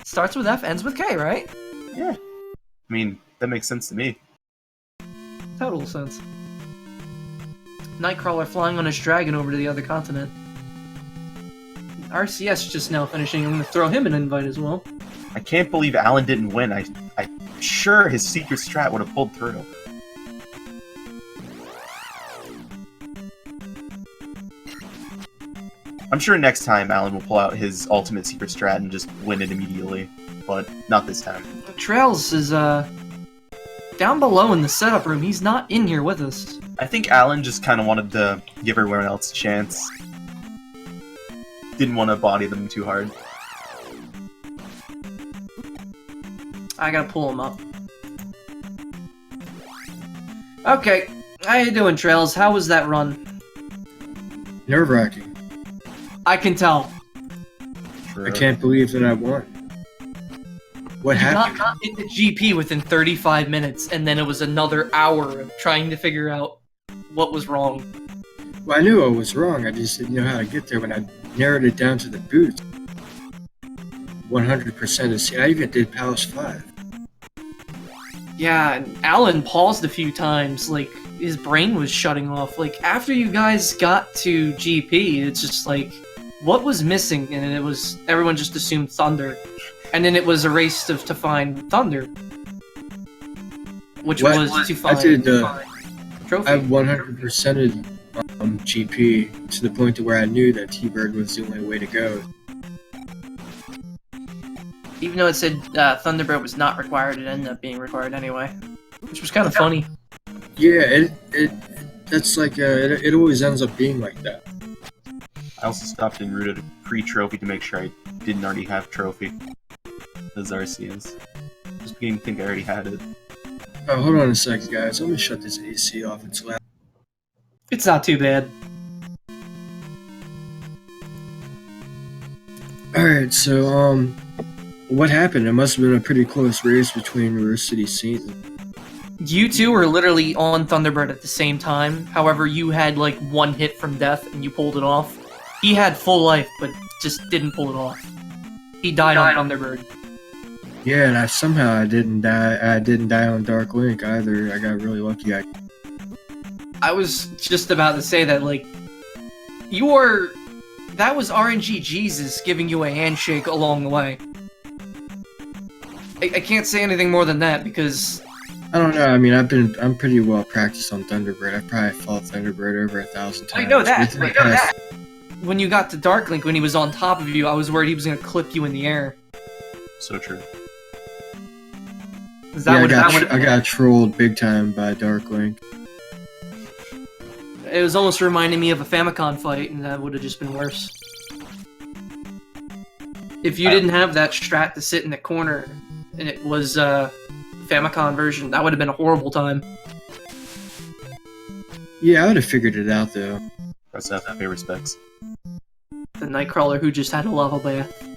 Starts with F, ends with K, right? Yeah. I mean, that makes sense to me. Total sense. Nightcrawler flying on his dragon over to the other continent. RCS just now finishing. I'm going to throw him an invite as well. I can't believe Alan didn't win. I'm sure his secret strat would have pulled through. I'm sure next time Alan will pull out his ultimate secret strat and just win it immediately, but not this time. Trails is down below in the setup room. He's not in here with us. I think Alan just kind of wanted to give everyone else a chance. Didn't want to body them too hard. I gotta pull him up. Okay, how you doing, Trails? How was that run? Nerve-wracking. I can tell. True. I can't believe that I won. What You happened? got into GP within 35 minutes, and then it was another hour of trying to figure out what was wrong. Well, I knew I was wrong. I just didn't know how to get there when I narrowed it down to the boots. 100% of C. I even did Palace 5. Yeah, and Alan paused a few times, like, his brain was shutting off. Like, after you guys got to GP, it's just like, what was missing? And it was, everyone just assumed Thunder. And then it was a race to find Thunder. Which What? was to I find did, Trophy. I 100%ed GP to the point to where I knew that T-Bird was the only way to go. Even though it said Thunderbird was not required, it ended up being required anyway. Which was kind of funny. Yeah, that's like, it always ends up being like that. I also stopped en route at a pre-trophy to make sure I didn't already have trophy. As RCS. Just beginning to think I already had it. Oh, hold on a second, guys. Let me shut this AC off. It's loud. It's not too bad. Alright, so, what happened? It must have been a pretty close race between Rose City Saint and... You two were literally on Thunderbird at the same time. However, you had like one hit from death and you pulled it off. He had full life, but just didn't pull it off. He died on Thunderbird. Yeah, and somehow I didn't die. I didn't die on Dark Link either. I got really lucky. I was just about to say that, like, that was RNG Jesus giving you a handshake along the way. I can't say anything more than that because I don't know. I mean, I'm pretty well practiced on Thunderbird. I probably fought Thunderbird over 1,000 times. I know that. Within the past- When you got to Darklink, when he was on top of you, I was worried he was going to clip you in the air. So true. Is that Yeah, I got trolled big time by Dark Link. It was almost reminding me of a Famicom fight, and that would have just been worse. If you didn't have that strat to sit in the corner, and it was Famicom version, that would have been a horrible time. Yeah, I would have figured it out though. That's have pay respects. The Nightcrawler who just had a lava bath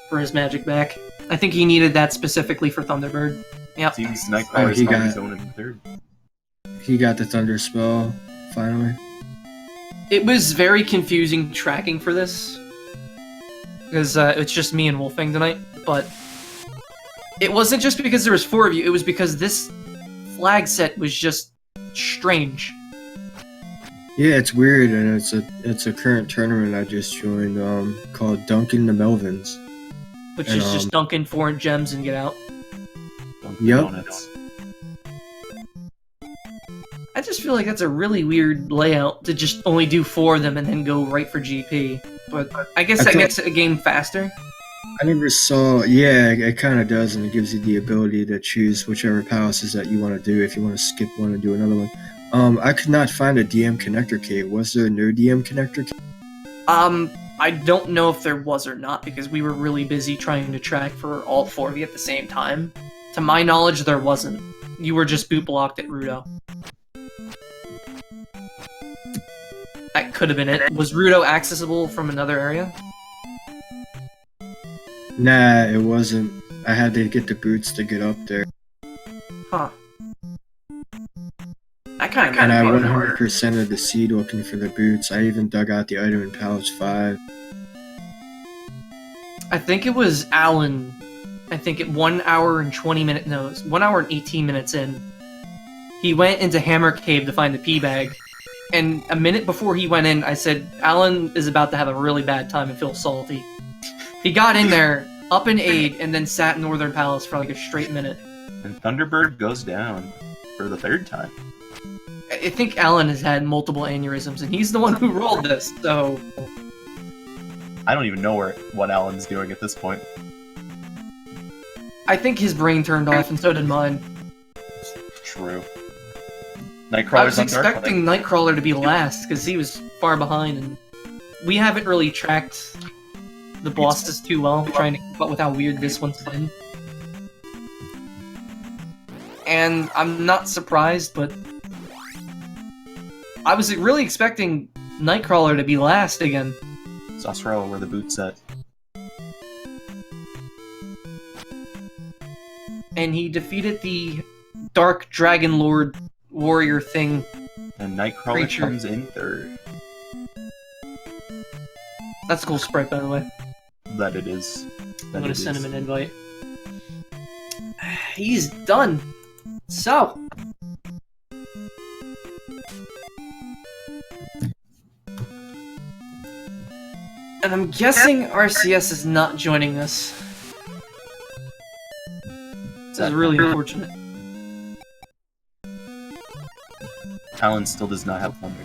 for his magic back. I think he needed that specifically for Thunderbird. Yep. Seems Nightcrawler's he on got- his own in third. He got the Thunder spell finally. It was very confusing tracking for this. Because it's just me and Wolfang tonight, but it wasn't just because there was 4 of you, it was because this flag set was just strange. Yeah, it's weird, and it's a current tournament I just joined called Dunkin' the Melvins. Which And, is just dunk in 4 gems and get out. Yep. Donuts. I just feel like that's a really weird layout to just only do 4 of them and then go right for GP. But I guess I that thought- makes a game faster. I never saw. Yeah, it kind of does, and it gives you the ability to choose whichever palaces that you want to do. If you want to skip one and do another one. I could not find a DM connector key. Was there no DM connector key? I don't know if there was or not because we were really busy trying to track for all 4 of you at the same time. To my knowledge, there wasn't. You were just boot blocked at Rudo. That could have been it. Was Rudo accessible from another area? Nah, it wasn't. I had to get the boots to get up there. Huh. I kind of And I 100% of the seed looking for the boots. I even dug out the item in Pouch 5. I think it was Alan. I think at 1 hour and 20 minutes. No, it was 1 hour and 18 minutes in. He went into Hammer Cave to find the pea bag. And a minute before he went in, I said, Alan is about to have a really bad time and feel salty. He got in there, up in aid, and then sat in Northern Palace for like a straight minute. And Thunderbird goes down for the 3rd time. I think Alan has had multiple aneurysms, and he's the one who rolled this, so... I don't even know what Alan's doing at this point. I think his brain turned off, and so did mine. True. I Nightcrawler's was on Dark expecting Nightcrawler to be last, because he was far behind, and we haven't really tracked the bosses too well, trying to keep up with how weird this one's been. And I'm not surprised, but I was really expecting Nightcrawler to be last again. Sasrella, where the boots at? And he defeated the Dark Dragon Lord warrior thing. And Nightcrawler Creature. comes in 3rd. That's a cool sprite, by the way. That it is. I'm gonna send him an invite. He's done. So. And I'm guessing RCS is not joining us. This is really unfortunate. Alan still does not have Thunder.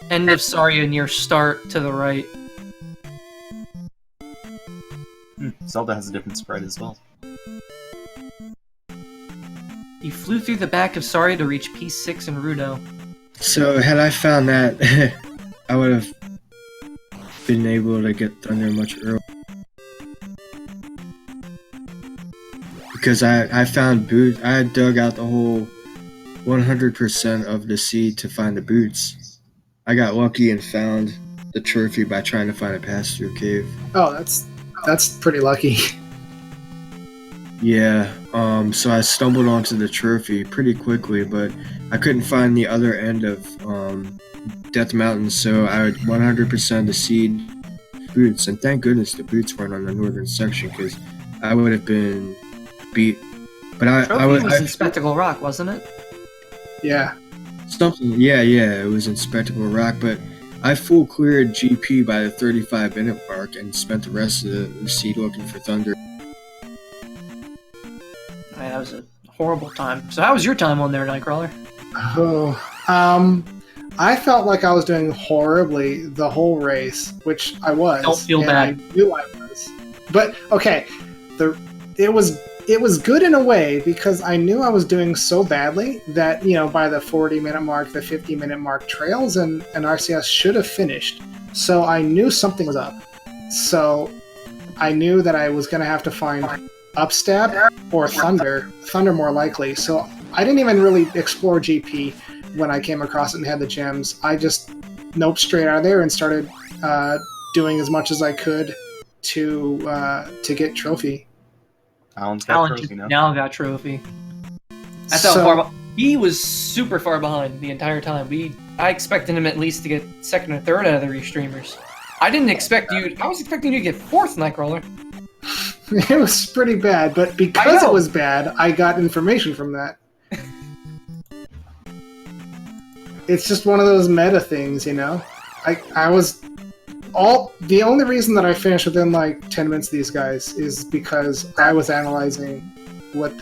End of Saria near start to the right. Zelda has a different sprite as well. He flew through the back of Saria to reach P6 and Rudo. So, had I found that, I would have been able to get Thunder much earlier. Because I found boots. I dug out the whole 100% of the seed to find the boots. I got lucky and found the trophy by trying to find a pass-through cave. Oh, that's pretty lucky. Yeah, so I stumbled onto the trophy pretty quickly, but I couldn't find the other end of Death Mountain, so I would 100% the seed boots, and thank goodness the boots weren't on the northern section, because I would have been beat. But Trophy was in Spectacle Rock, wasn't it? Yeah. Yeah, it was in Spectacle Rock, but I full cleared GP by the 35-minute mark and spent the rest of the seed looking for Thunder. Man, that was a horrible time. So how was your time on there, Nightcrawler? Oh, I felt like I was doing horribly the whole race, which I was. Don't feel and bad. I knew I was. But okay, it was good in a way because I knew I was doing so badly that, you know, by the 40-minute mark, the 50-minute mark, Trails and RCS should have finished. So I knew something was up. So I knew that I was going to have to find Upstab or Thunder more likely. So I didn't even really explore GP when I came across it and had the gems. I just noped straight out of there and started doing as much as I could to get trophy. Alan's got trophy now. Now got trophy. That's how far he was super far behind the entire time. I expected him at least to get second or third out of the restreamers. I didn't expect you. I was expecting you to get fourth, Nightcrawler. It was pretty bad, but because it was bad, I got information from that. It's just one of those meta things, you know? The only reason that I finished within like 10 minutes of these guys is because I was analyzing that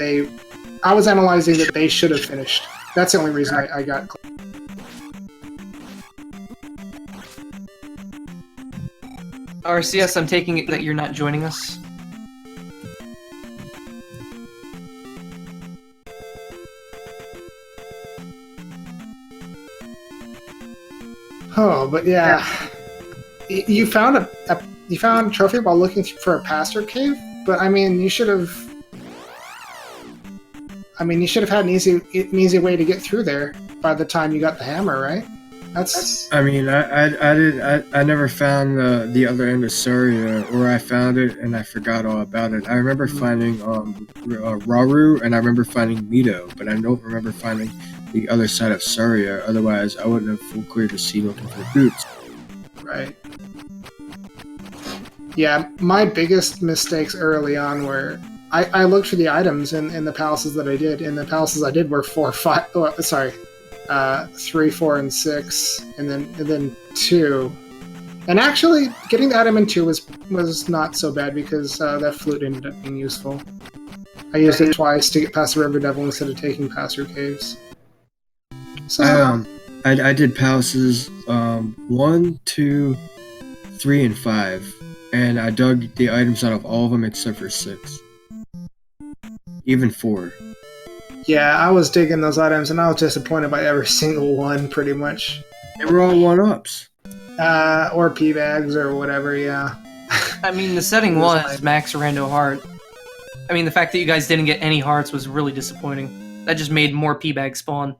they should have finished. That's the only reason I got. RCS, I'm taking it that you're not joining us. Oh, but yeah. You found a trophy while looking for a pass-through cave, but I mean, you should have had an easy way to get through there by the time you got the hammer, right? That's I mean, I never found the other end of Surya, or I found it and I forgot all about it. I remember finding Rauru, and I remember finding Mito, but I don't remember finding the other side of Surya. Otherwise, I wouldn't have full cleared the sea looking for the boots. right. Yeah, my biggest mistakes early on were I looked for the items in the palaces that I did, and the palaces I did were 4, 5. Oh, sorry, 3, 4, and 6, and then 2. And actually, getting the item in 2 was not so bad because that flute ended up being useful. I used it twice to get past the River Devil instead of taking past her caves. So I did palaces 1, 2, 3, and 5, and I dug the items out of all of them except for 6. Even 4. yeah, I was digging those items, and I was disappointed by every single one, pretty much. They were all 1-ups. Or pea bags or whatever. Yeah. I mean, the setting was max rando heart. I mean, the fact that you guys didn't get any hearts was really disappointing. That just made more pea bags spawn.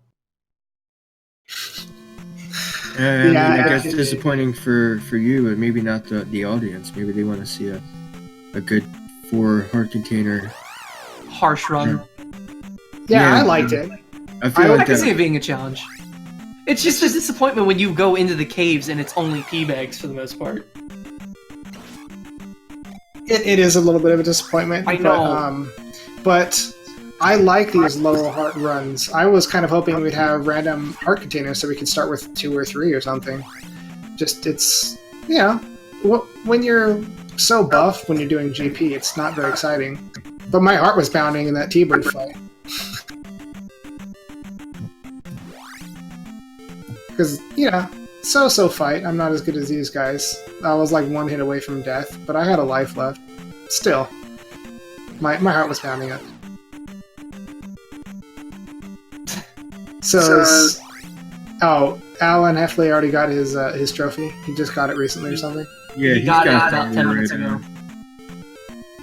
And Yeah, I guess it- it's disappointing for you, but maybe not the audience. Maybe they want to see a good 4 heart container. Harsh run. Yeah, Yeah, I liked it. I feel I I like can see it that. being a challenge. It's just a disappointment when you go into the caves and it's only pea bags for the most part. It is a little bit of a disappointment. I know. But I like these low heart runs. I was kind of hoping we'd have random heart containers so we could start with 2 or 3 or something. Just, it's, you know, when you're so buff when you're doing GP, it's not very exciting. But my heart was pounding in that T-Bird fight. Because, you know, so fight. I'm not as good as these guys. I was like 1 hit away from death, but I had a life left. Still, my heart was pounding up. Oh, Alan Heffley already got his trophy. He just got it recently or something. Yeah, He he's got it got about 10 minutes ago.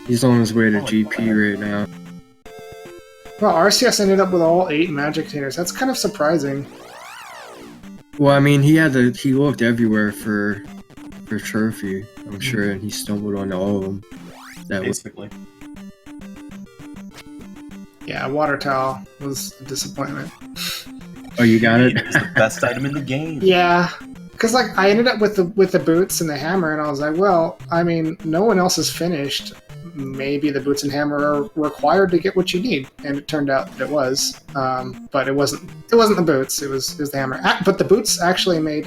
He's on his way to GP right now. Well, RCS ended up with all 8 magic containers. That's kind of surprising. Well, I mean, he looked everywhere for trophy, I'm sure, and he stumbled onto all of them. That was Basically. Yeah, water towel was a disappointment. Oh, you got it. It was the best item in the game. Yeah, because like I ended up with the boots and the hammer, and I was like, well, I mean, no one else is finished. Maybe the boots and hammer are required to get what you need, and it turned out that it was. But it wasn't. It wasn't the boots. It was the hammer. But the boots actually made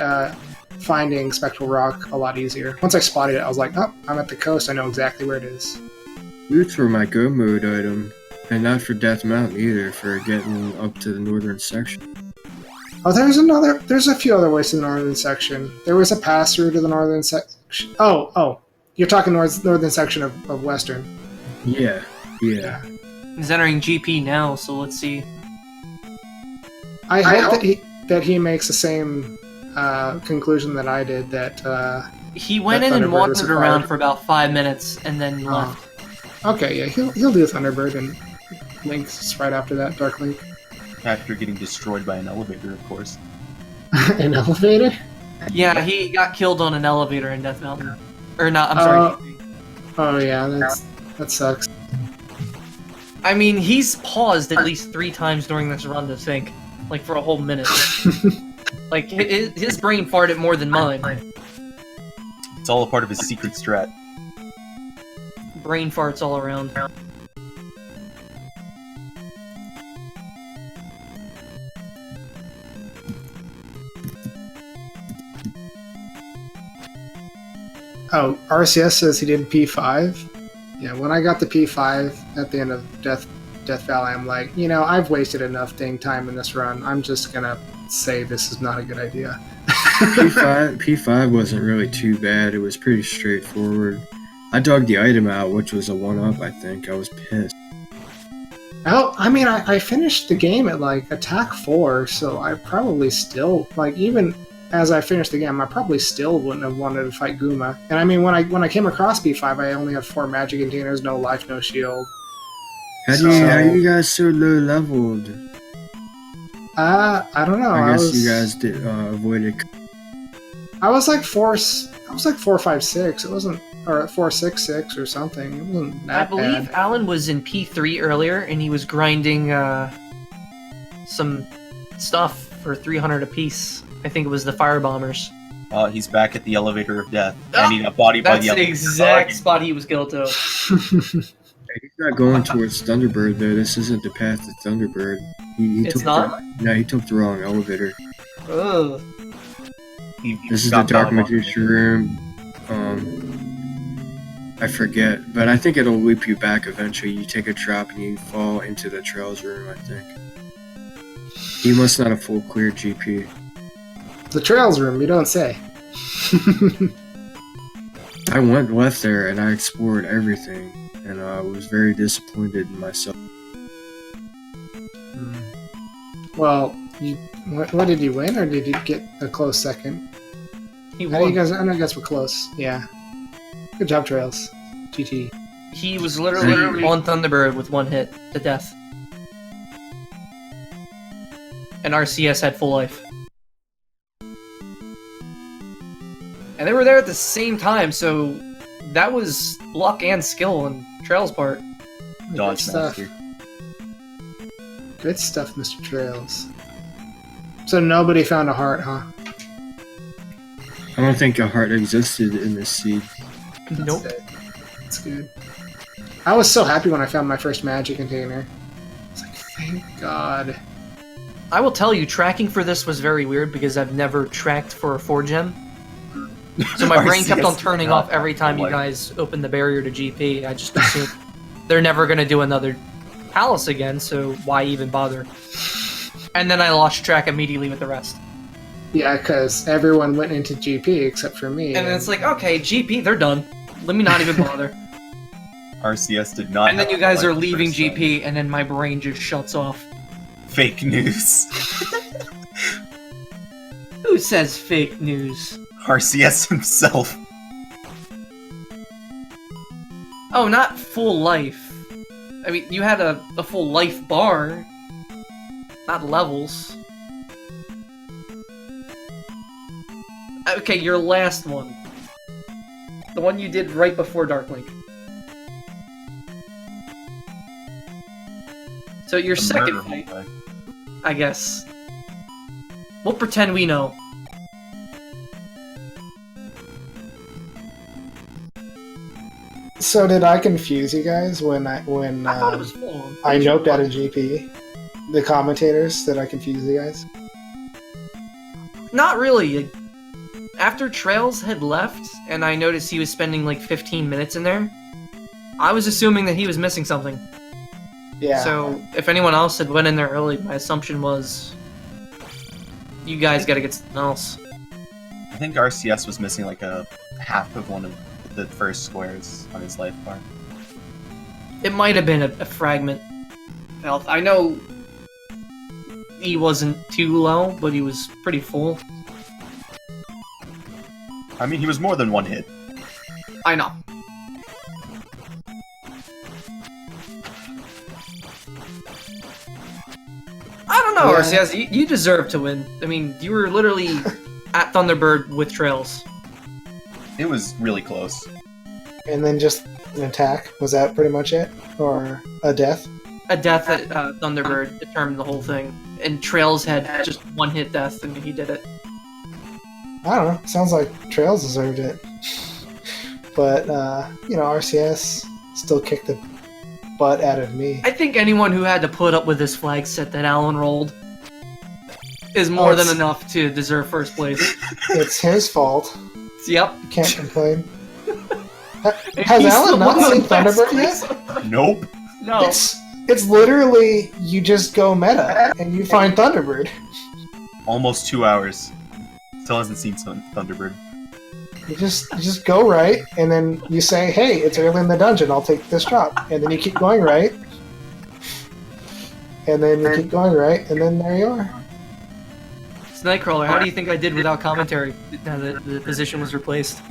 finding Spectral Rock a lot easier. Once I spotted it, I was like, oh, I'm at the coast. I know exactly where it is. Boots were my go mode item, and not for Death Mountain either. For getting up to the northern section. Oh, there's a few other ways to the northern section. There was a pass through to the northern section. Oh, you're talking northern section of western. Yeah. He's entering GP now, so let's see. I hope that he makes the same conclusion that I did. That He went That in and Thunderbird was wandered around required. for about 5 minutes and then left. okay, yeah, he'll do Thunderbird and Link's right after that. Dark Link. After getting destroyed by an elevator, of course. An elevator. Yeah, he got killed on an elevator in Death Mountain. Or not, I'm sorry. Oh yeah, that sucks. I mean, he's paused at least 3 times during this run to think. Like, for a whole minute. Like, his brain farted more than mine. It's all a part of his secret strat. Brain farts all around. Oh, RCS says he did P5. Yeah, when I got the P5 at the end of Death Valley, I'm like, you know, I've wasted enough dang time in this run. I'm just gonna say this is not a good idea. P5 wasn't really too bad. It was pretty straightforward. I dug the item out, which was a 1-up, I think. I was pissed. Oh, I mean, I finished the game at like attack 4, so I probably still, like, even as I finished the game, I probably still wouldn't have wanted to fight Guma. And I mean, when I came across P5, I only had 4 magic containers, no life, no shield. How you guys so low leveled? I don't know. I guess you guys did avoided. I was like 456. It wasn't, or 466 or something. It wasn't that I believe bad. Alan was in P3 earlier, and he was grinding some stuff for 300 apiece. I think it was the fire bombers. He's back at the elevator of death. Oh, and he got bodied by That's the the elevator. exact spot he was killed to. He's not going towards Thunderbird though. This isn't the path to Thunderbird. He It's took not? He took the wrong elevator. Ugh. He This is the got Dark bodied. Magician room. I forget, but I think it'll loop you back eventually. You take a drop and you fall into the Trails room, I think. He must not have full cleared GP. The Trails room, you don't say. I went left there and I explored everything, and I was very disappointed in myself. Well, what did you win, or did you get a close second? He I know won. you guys. I know you guys were close. Yeah. Good job, Trails. GT. He was literally on Thunderbird with one hit to death. And RCS had full life. And they were there at the same time, so that was luck and skill on Trail's part. Good Dodge stuff. master. Good stuff, Mr. Trails. So nobody found a heart, huh? I don't think a heart existed in this seed. Nope. That's good. I was so happy when I found my first magic container. It's like, thank God. I will tell you, tracking for this was very weird because I've never tracked for a 4-gem. So my brain kept on RCS turning not off every time you like- guys opened the barrier to GP. I just assumed they're never going to do another palace again, so why even bother? And then I lost track immediately with the rest. Yeah, because everyone went into GP except for me. And then it's like, okay, GP, they're done. Let me not even bother. RCS did not. And then have you guys like are the leaving first time. GP, and then my brain just shuts off. Fake news. Who says fake news? RCS himself. Oh, not full life. I mean, you had a full life bar, not levels. Okay, your last one. The one you did right before Darklink. So your second Murder fight, fight. I guess. We'll pretend we know. So did I confuse you guys when I thought it was full. I noped out of GP? The commentators, did I confuse you guys? Not really. After Trails had left, and I noticed he was spending like 15 minutes in there, I was assuming that he was missing something. Yeah. So, if anyone else had went in there early, my assumption was you guys gotta get something else. I think RCS was missing like a half of one of the first squares on his life bar. It might have been a fragment of health. I know he wasn't too low, but he was pretty full. I mean, he was more than one hit. I know. I don't know, Yeah. RCS. You deserve to win. I mean, you were literally at Thunderbird with Trails. It was really close. And then just an attack? Was that pretty much it? Or a death? A death at Thunderbird determined the whole thing, and Trails had just one hit death, and he did it. I don't know. Sounds like Trails deserved it. But, RCS still kicked the butt out of me. I think anyone who had to put up with this flag set that Alan rolled is more Oh, than it's- enough to deserve first place. It's his fault. Yep. Can't complain. And Has he's Alan the not one seen with last Thunderbird place. yet? Nope. No. It's literally you just go meta and you find Thunderbird. Almost 2 hours. Still hasn't seen Thunderbird. You just go right, and then you say, "Hey, it's early in the dungeon. I'll take this drop," and then you keep going right, and then you keep going right, and then there you are. It's Nightcrawler. How do you think I did without commentary now that the position was replaced?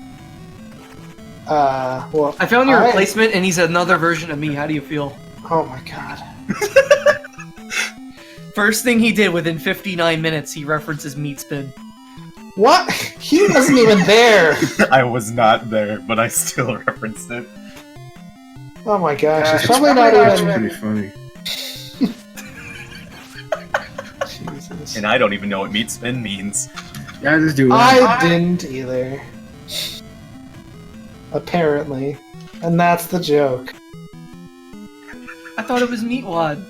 Well, I found your I- replacement, and he's another version of me. How do you feel? Oh my god. First thing he did within 59 minutes, he references Meat Spin. What? He wasn't even there. I was not there, but I still referenced it. Oh my gosh, it's It's probably not That's even. pretty funny. Jesus. And I don't even know what meat spin means. Yeah, just do it. I didn't either. Apparently. And that's the joke. I thought it was Meatwad.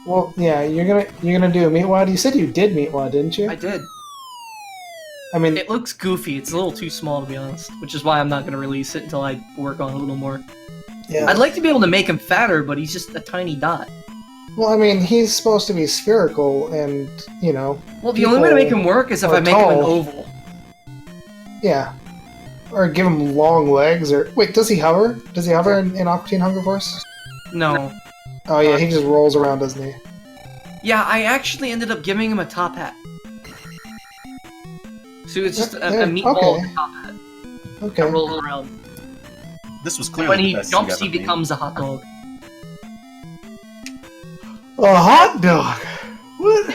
Well, yeah, you're gonna do a Meatwad. You said you did Meatwad, didn't you? I did. I mean, It looks goofy. It's a little too small, to be honest. Which is why I'm not going to release it until I work on it a little more. yeah. I'd like to be able to make him fatter, but he's just a tiny dot. Well, I mean, he's supposed to be spherical, and you know. Well, the only way to make people him work is if are I make him an tall. oval. Yeah. Or give him long legs, or wait, does he hover? Does he hover in Aqua Teen Hunger Force? No. Oh yeah, he just rolls around, doesn't he? Yeah, I actually ended up giving him a top hat. So it's just a meatball Okay. top hat Okay. that rolls around. This was clearly When the he best jumps, thing he ever made. becomes a hot dog. A hot dog. What?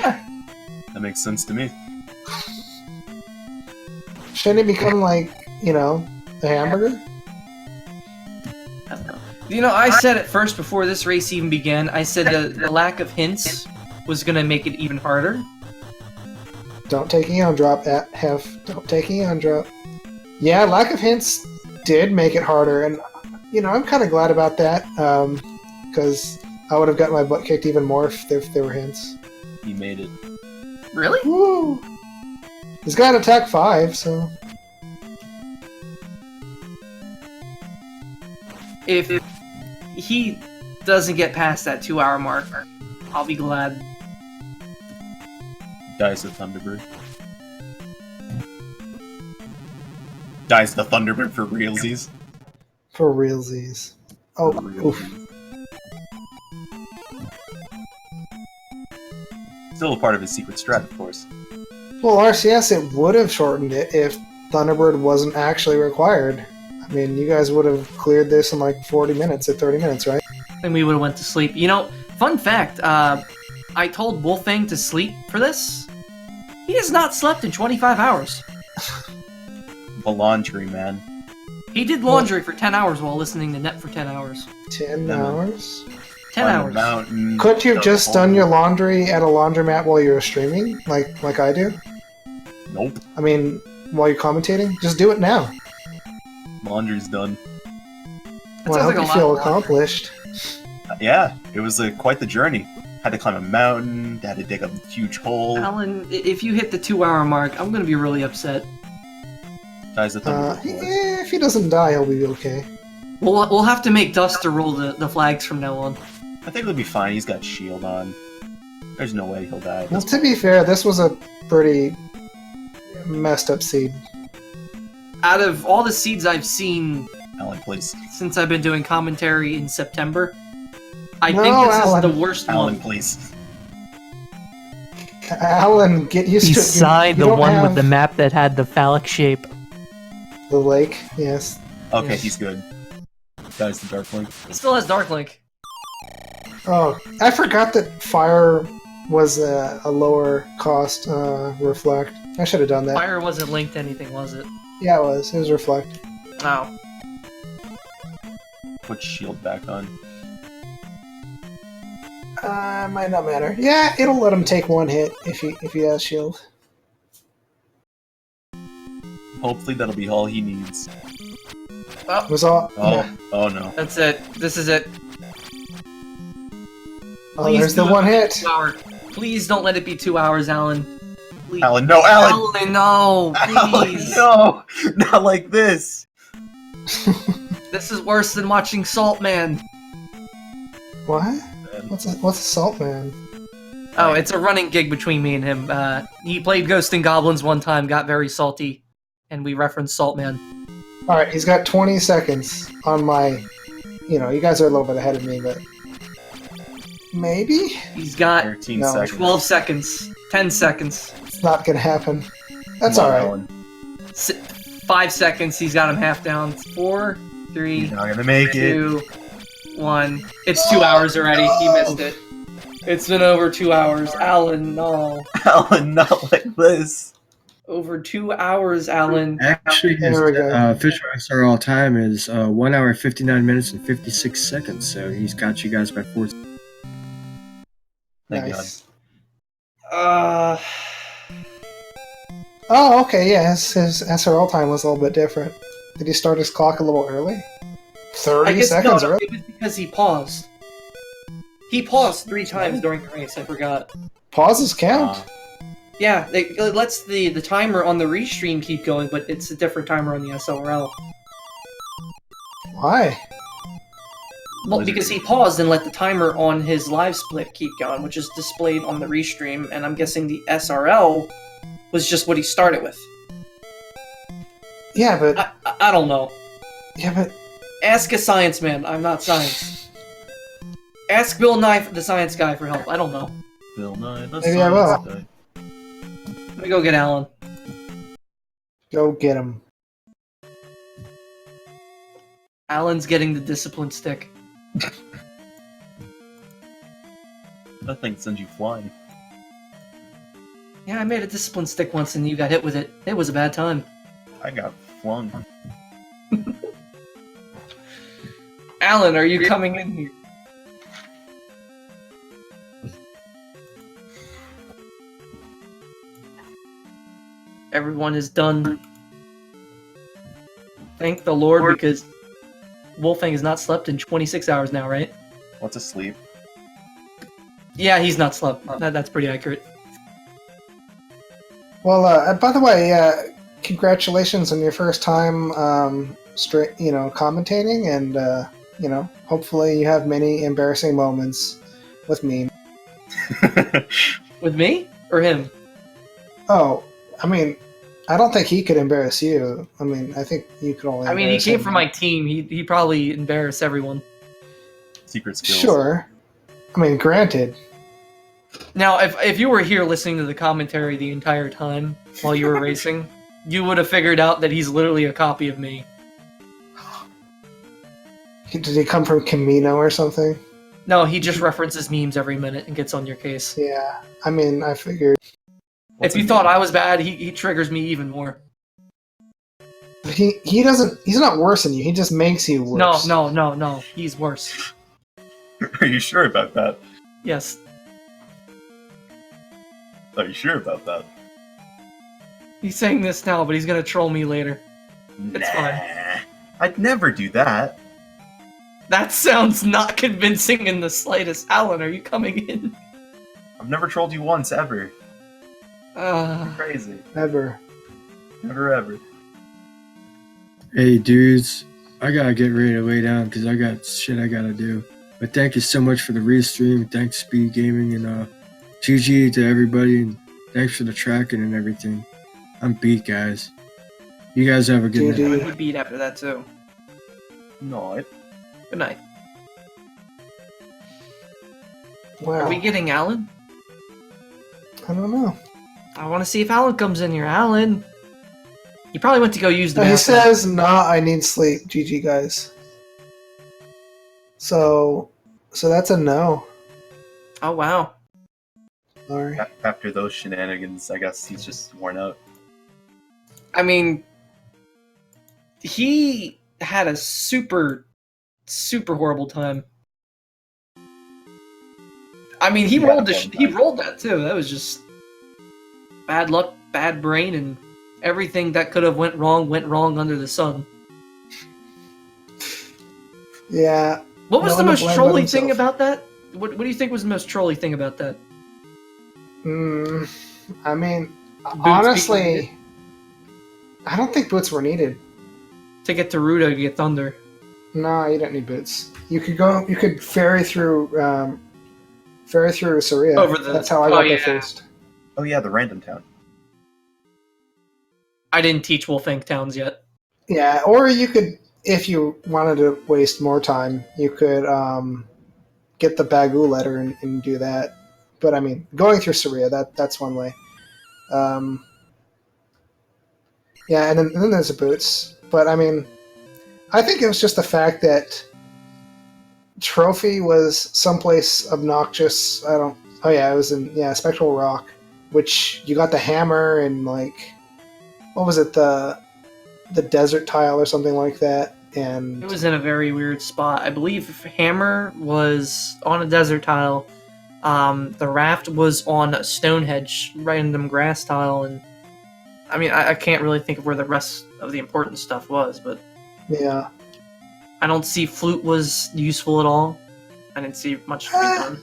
That makes sense to me. Shouldn't it become like, you know, a hamburger? I don't know. You know, I said it first before this race even began. I said the lack of hints was gonna make it even harder. Don't take Eon Drop at Hef. Don't take Eon Drop. Yeah, lack of hints did make it harder, and you know, I'm kind of glad about that, because I would have got my butt kicked even more if there were hints. He made it. Really? Woo! He's got attack 5, so If he doesn't get past that 2-hour mark, I'll be glad. Dies the Thunderbird. Dies the Thunderbird for realsies. for realsies. Oh, For oof. realsies. Still a part of his secret strat, of course. Well, RCS, it would have shortened it if Thunderbird wasn't actually required. I mean, you guys would have cleared this in like 40 minutes or 30 minutes, right? And we would have went to sleep. You know, fun fact, I told Wolfang to sleep for this. He has not slept in 25 hours. The laundry, man. He did laundry for 10 hours while listening to Net for 10 hours. 10 No. hours? 10 On the hours. mountain. Couldn't you have dug a just done hole. your laundry at a laundromat while you were streaming, like I do? Nope. I mean, while you're commentating? Just do it now. Laundry's done. That Well, I sounds hope like a you lot feel of work. accomplished. Yeah, it was quite the journey. Had to climb a mountain, had to dig a huge hole. Alan, if you hit the 2-hour mark, I'm gonna be really upset. Dies the Thunderbird. boy. If he doesn't die, he'll be okay. We'll have to make Dust to roll the flags from now on. I think he'll be fine. He's got shield on. There's no way he'll die. Well, to be fair, this was a pretty messed up seed. Out of all the seeds I've seen Alan, please. since I've been doing commentary in September, I No, think this Alan. is the worst Alan, one. please. Alan, get used He to it. signed You the don't one have with the map that had the phallic shape. the lake. Yes. Okay, Yes. he's good. Dies the Darkling. He still has Dark Link. Oh, I forgot that fire was a lower cost reflect. I should have done that. Fire wasn't linked to anything, was it? Yeah, it was. It was reflect. Oh. Put shield back on. Might not matter. Yeah, it'll let him take one hit if he has shield. Hopefully that'll be all he needs. It was all. Oh, Yeah. oh no. That's it. This is it. Oh, Please there's the do it one for hit. 2 hour. Please don't let it be 2 hours, Alan. Please. Alan, no, Alan! Alan, no, Alan, please. no! Not like this! This is worse than watching Salt Man. What? What's a salt man? Oh, it's a running gig between me and him. He played Ghost and Goblins one time, got very salty, and we referenced Salt Man. All right, he's got 20 seconds on my. You know, you guys are a little bit ahead of me, but maybe He's got 13 No. seconds. 12 seconds, 10 seconds, it's not gonna happen. That's Come all on, right. Alan. 5 seconds. He's got him half down. 4, 3, He's not gonna make it. 2, 1. It's 2 hours already. He missed it. It's been over 2 hours. Alan, no. Alan, not like this. Over 2 hours, Alan. Actually, his There we go. official SR all time is 1 hour 59 minutes and 56 seconds. So he's got you guys by 4. Thank Nice. Uh, Oh, okay, yeah, his SRL time was a little bit different. Did he start his clock a little early? 30 I guess seconds no, early? it was because he paused. He paused 3 times during the race, I forgot. Pauses count. Yeah, it lets the timer on the restream keep going, but it's a different timer on the SLRL. Why? Well, because he paused and let the timer on his live split keep going, which is displayed on the restream, and I'm guessing the SRL was just what he started with. Yeah, but I don't know. yeah, but Ask a science man. I'm not science. Ask Bill Nye, the science guy, for help. I don't know. Bill Nye, the Maybe I will. science guy. Let me go get Alan. go get him. Alan's getting the discipline stick. That thing sends you flying. Yeah, I made a discipline stick once and you got hit with it. It was a bad time. I got flung. Alan, are you coming in here? Everyone is done. Thank the Lord, because Wolfang has not slept in 26 hours now, right? What's asleep? Yeah, he's not slept. That's pretty accurate. Well, by the way, congratulations on your first time, commentating, and hopefully you have many embarrassing moments with me. With me? Or him? Oh, I mean, I don't think he could embarrass you. I mean, I think you could only. I mean, he embarrass came him. from my team. He probably embarrass everyone. Secret skills. Sure. I mean, granted. Now, if you were here listening to the commentary the entire time while you were racing, you would have figured out that he's literally a copy of me. Did he come from Camino or something? No, he just references memes every minute and gets on your case. Yeah. I mean, I figured. If you thought I was bad, he triggers me even more. He doesn't. He's not worse than you. He just makes you worse. No. He's worse. Are you sure about that? Yes. Are you sure about that? He's saying this now, but he's gonna troll me later. It's fine. I'd never do that. That sounds not convincing in the slightest. Alan, are you coming in? I've never trolled you once, ever. Uh, Crazy. Never. Never ever. Hey, dudes, I gotta get ready to lay down because I got shit I gotta do. But thank you so much for the restream. Thanks, Speed Gaming, and GG to everybody, and thanks for the tracking and everything. I'm beat, guys. You guys have a good GG. night. he beat after that too. No, Good night. Wow. Are we getting Alan? I don't know. I want to see if Alan comes in here. Alan! He probably went to go use the No, he bathroom. says, "Nah, I need sleep." GG, guys. So that's a no. Oh, wow. Sorry. after those shenanigans, I guess he's just worn out. I mean, he had a super horrible time. I mean, he He rolled had a fun he time. rolled that too. That was just bad luck, bad brain, and everything that could have went wrong under the sun. Yeah. What was No the one to most blame but trolly thing himself. about that? What do you think was the most trolly thing about that? I mean, being honestly, needed? I don't think boots were needed. To get to Ruda to get Thunder. No, you don't need boots. You could ferry through Saria. Over the- That's how I oh, got there yeah. first. Oh yeah, the random town. I didn't teach Wolfang Towns yet. Yeah, or you could, if you wanted to waste more time, you could get the Bagu letter and do that. But I mean, going through Saria, that's one way. Yeah, and then there's the boots. But I mean, I think it was just the fact that Trophy was someplace obnoxious. I don't. Oh yeah, it was in Spectral Rock, which you got the hammer and like, what was it, the desert tile or something like that, and It was in a very weird spot. I believe Hammer was on a desert tile. The raft was on a Stonehenge, random grass tile, and I mean, I can't really think of where the rest of the important stuff was, but yeah. I don't see flute was useful at all. I didn't see much to be done.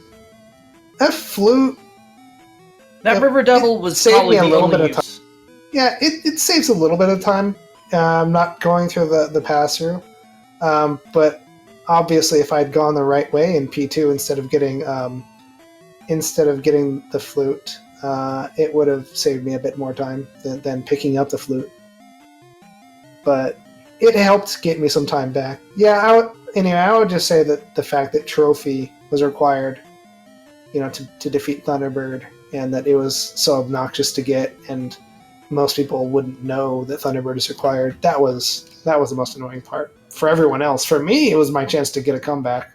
That flute. That Yeah, River Devil it was saved probably me a the little only bit of use. Yeah, it saves a little bit of time. Not going through the pass through, but obviously, if I'd gone the right way in P2 instead of getting the flute, it would have saved me a bit more time than picking up the flute. But it helped get me some time back. Yeah, I would just say that the fact that Trophy was required, to defeat Thunderbird, and that it was so obnoxious to get, and most people wouldn't know that Thunderbird is required. That was the most annoying part for everyone else. For me, it was my chance to get a comeback.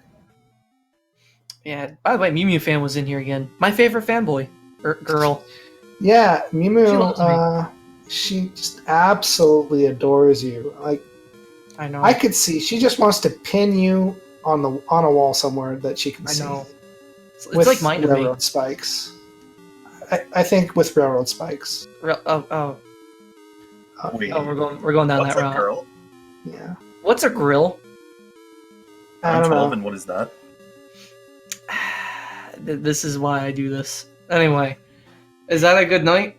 Yeah. By the way, Mew Mew fan was in here again. My favorite fanboy girl. Yeah, Mimu, She loves she just absolutely adores you. Like, I know. I could see she just wants to pin you on a wall somewhere that she can I see. know. It's With like mine to me. railroad spikes. I think with railroad spikes. Oh, Wait, we're going down what's that a route. girl? Yeah. What's a grill? I I'm don't 12, know. and what is that? This is why I do this. Anyway, is that a good night?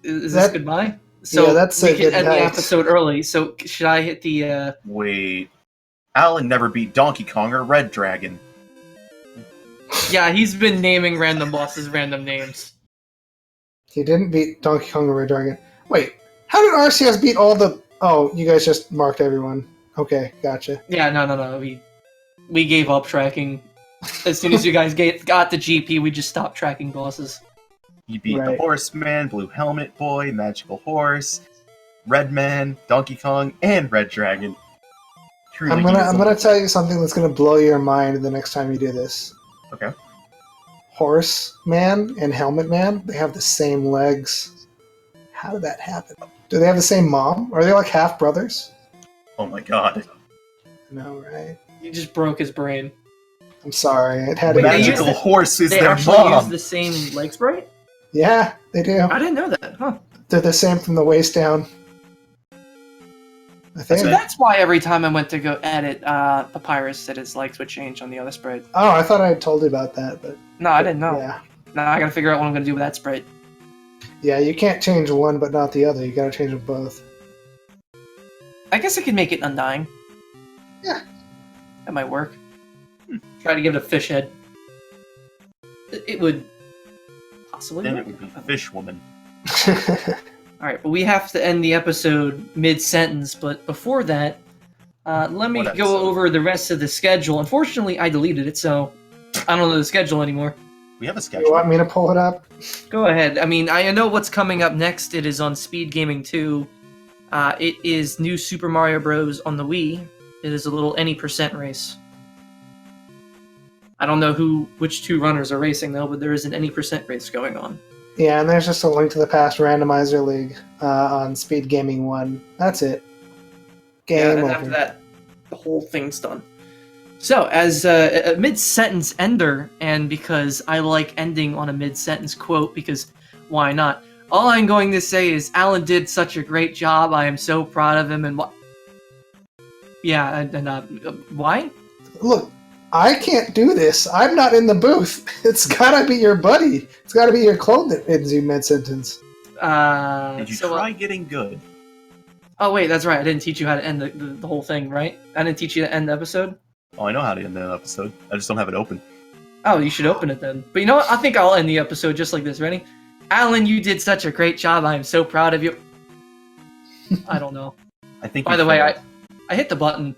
Is this goodbye? So yeah, that's we a can good end night. the episode early. So should I hit the? Wait, Alan never beat Donkey Kong or Red Dragon. Yeah, he's been naming random bosses random names. He didn't beat Donkey Kong or Red Dragon. Wait, how did RCS beat all the... Oh, you guys just marked everyone. Okay, gotcha. Yeah, no. We gave up tracking. As soon as you guys got the GP, we just stopped tracking bosses. He beat the Right. Horseman, Blue Helmet Boy, Magical Horse, Red Man, Donkey Kong, and Red Dragon. Truly, I'm he is gonna tell you something that's gonna blow your mind the next time you do this. Okay. Horse Man and Helmet Man, they have the same legs. How did that happen? Do they have the same mom? Are they like half brothers? Oh my god. No, right? You just broke his brain. I'm sorry. It had to Wait, be. they use Magical the- Horse is They their actually use mom. the same leg sprite? Yeah, they do. I didn't know that, huh? They're the same from the waist down. I think. So that's why every time I went to go edit, Papyrus said his legs would change on the other sprite. Oh, I thought I had told you about that, but No, I didn't know. yeah, Now I gotta figure out what I'm gonna do with that sprite. yeah. You can't change one but not the other. You gotta change them both. I guess I could make it undying. Yeah. That might work. Try to give it a fish head. It would possibly Then work. it would be Fish Woman. Alright, but we have to end the episode mid-sentence, but before that, let me What go episode? over the rest of the schedule. Unfortunately, I deleted it, so I don't know the schedule anymore. We have a You schedule. want me to pull it up? Go ahead. I mean, I know what's coming up next. It is on Speed Gaming 2. It is New Super Mario Bros. On the Wii. It is a little any percent race. I don't know which two runners are racing, though, but there is an any percent race going on. Yeah, and there's just a link to the past Randomizer League on Speed Gaming 1. That's it. Game and over. after that, the whole thing's done. So, as a mid-sentence ender, and because I like ending on a mid-sentence quote, because why not? All I'm going to say is Alan did such a great job. I am so proud of him, and what? Yeah, and why? Look, I can't do this. I'm not in the booth. It's gotta be your buddy. It's gotta be your clone that ends you mid-sentence. Did you so, try getting good? oh wait, that's right. I didn't teach you how to end the whole thing, right? I didn't teach you to end the episode. Oh, I know how to end an episode. I just don't have it open. Oh, you should open it then. But you know what? I think I'll end the episode just like this. Ready? Alan, you did such a great job. I am so proud of you. I don't know. I think. By you the way, failed. I hit the button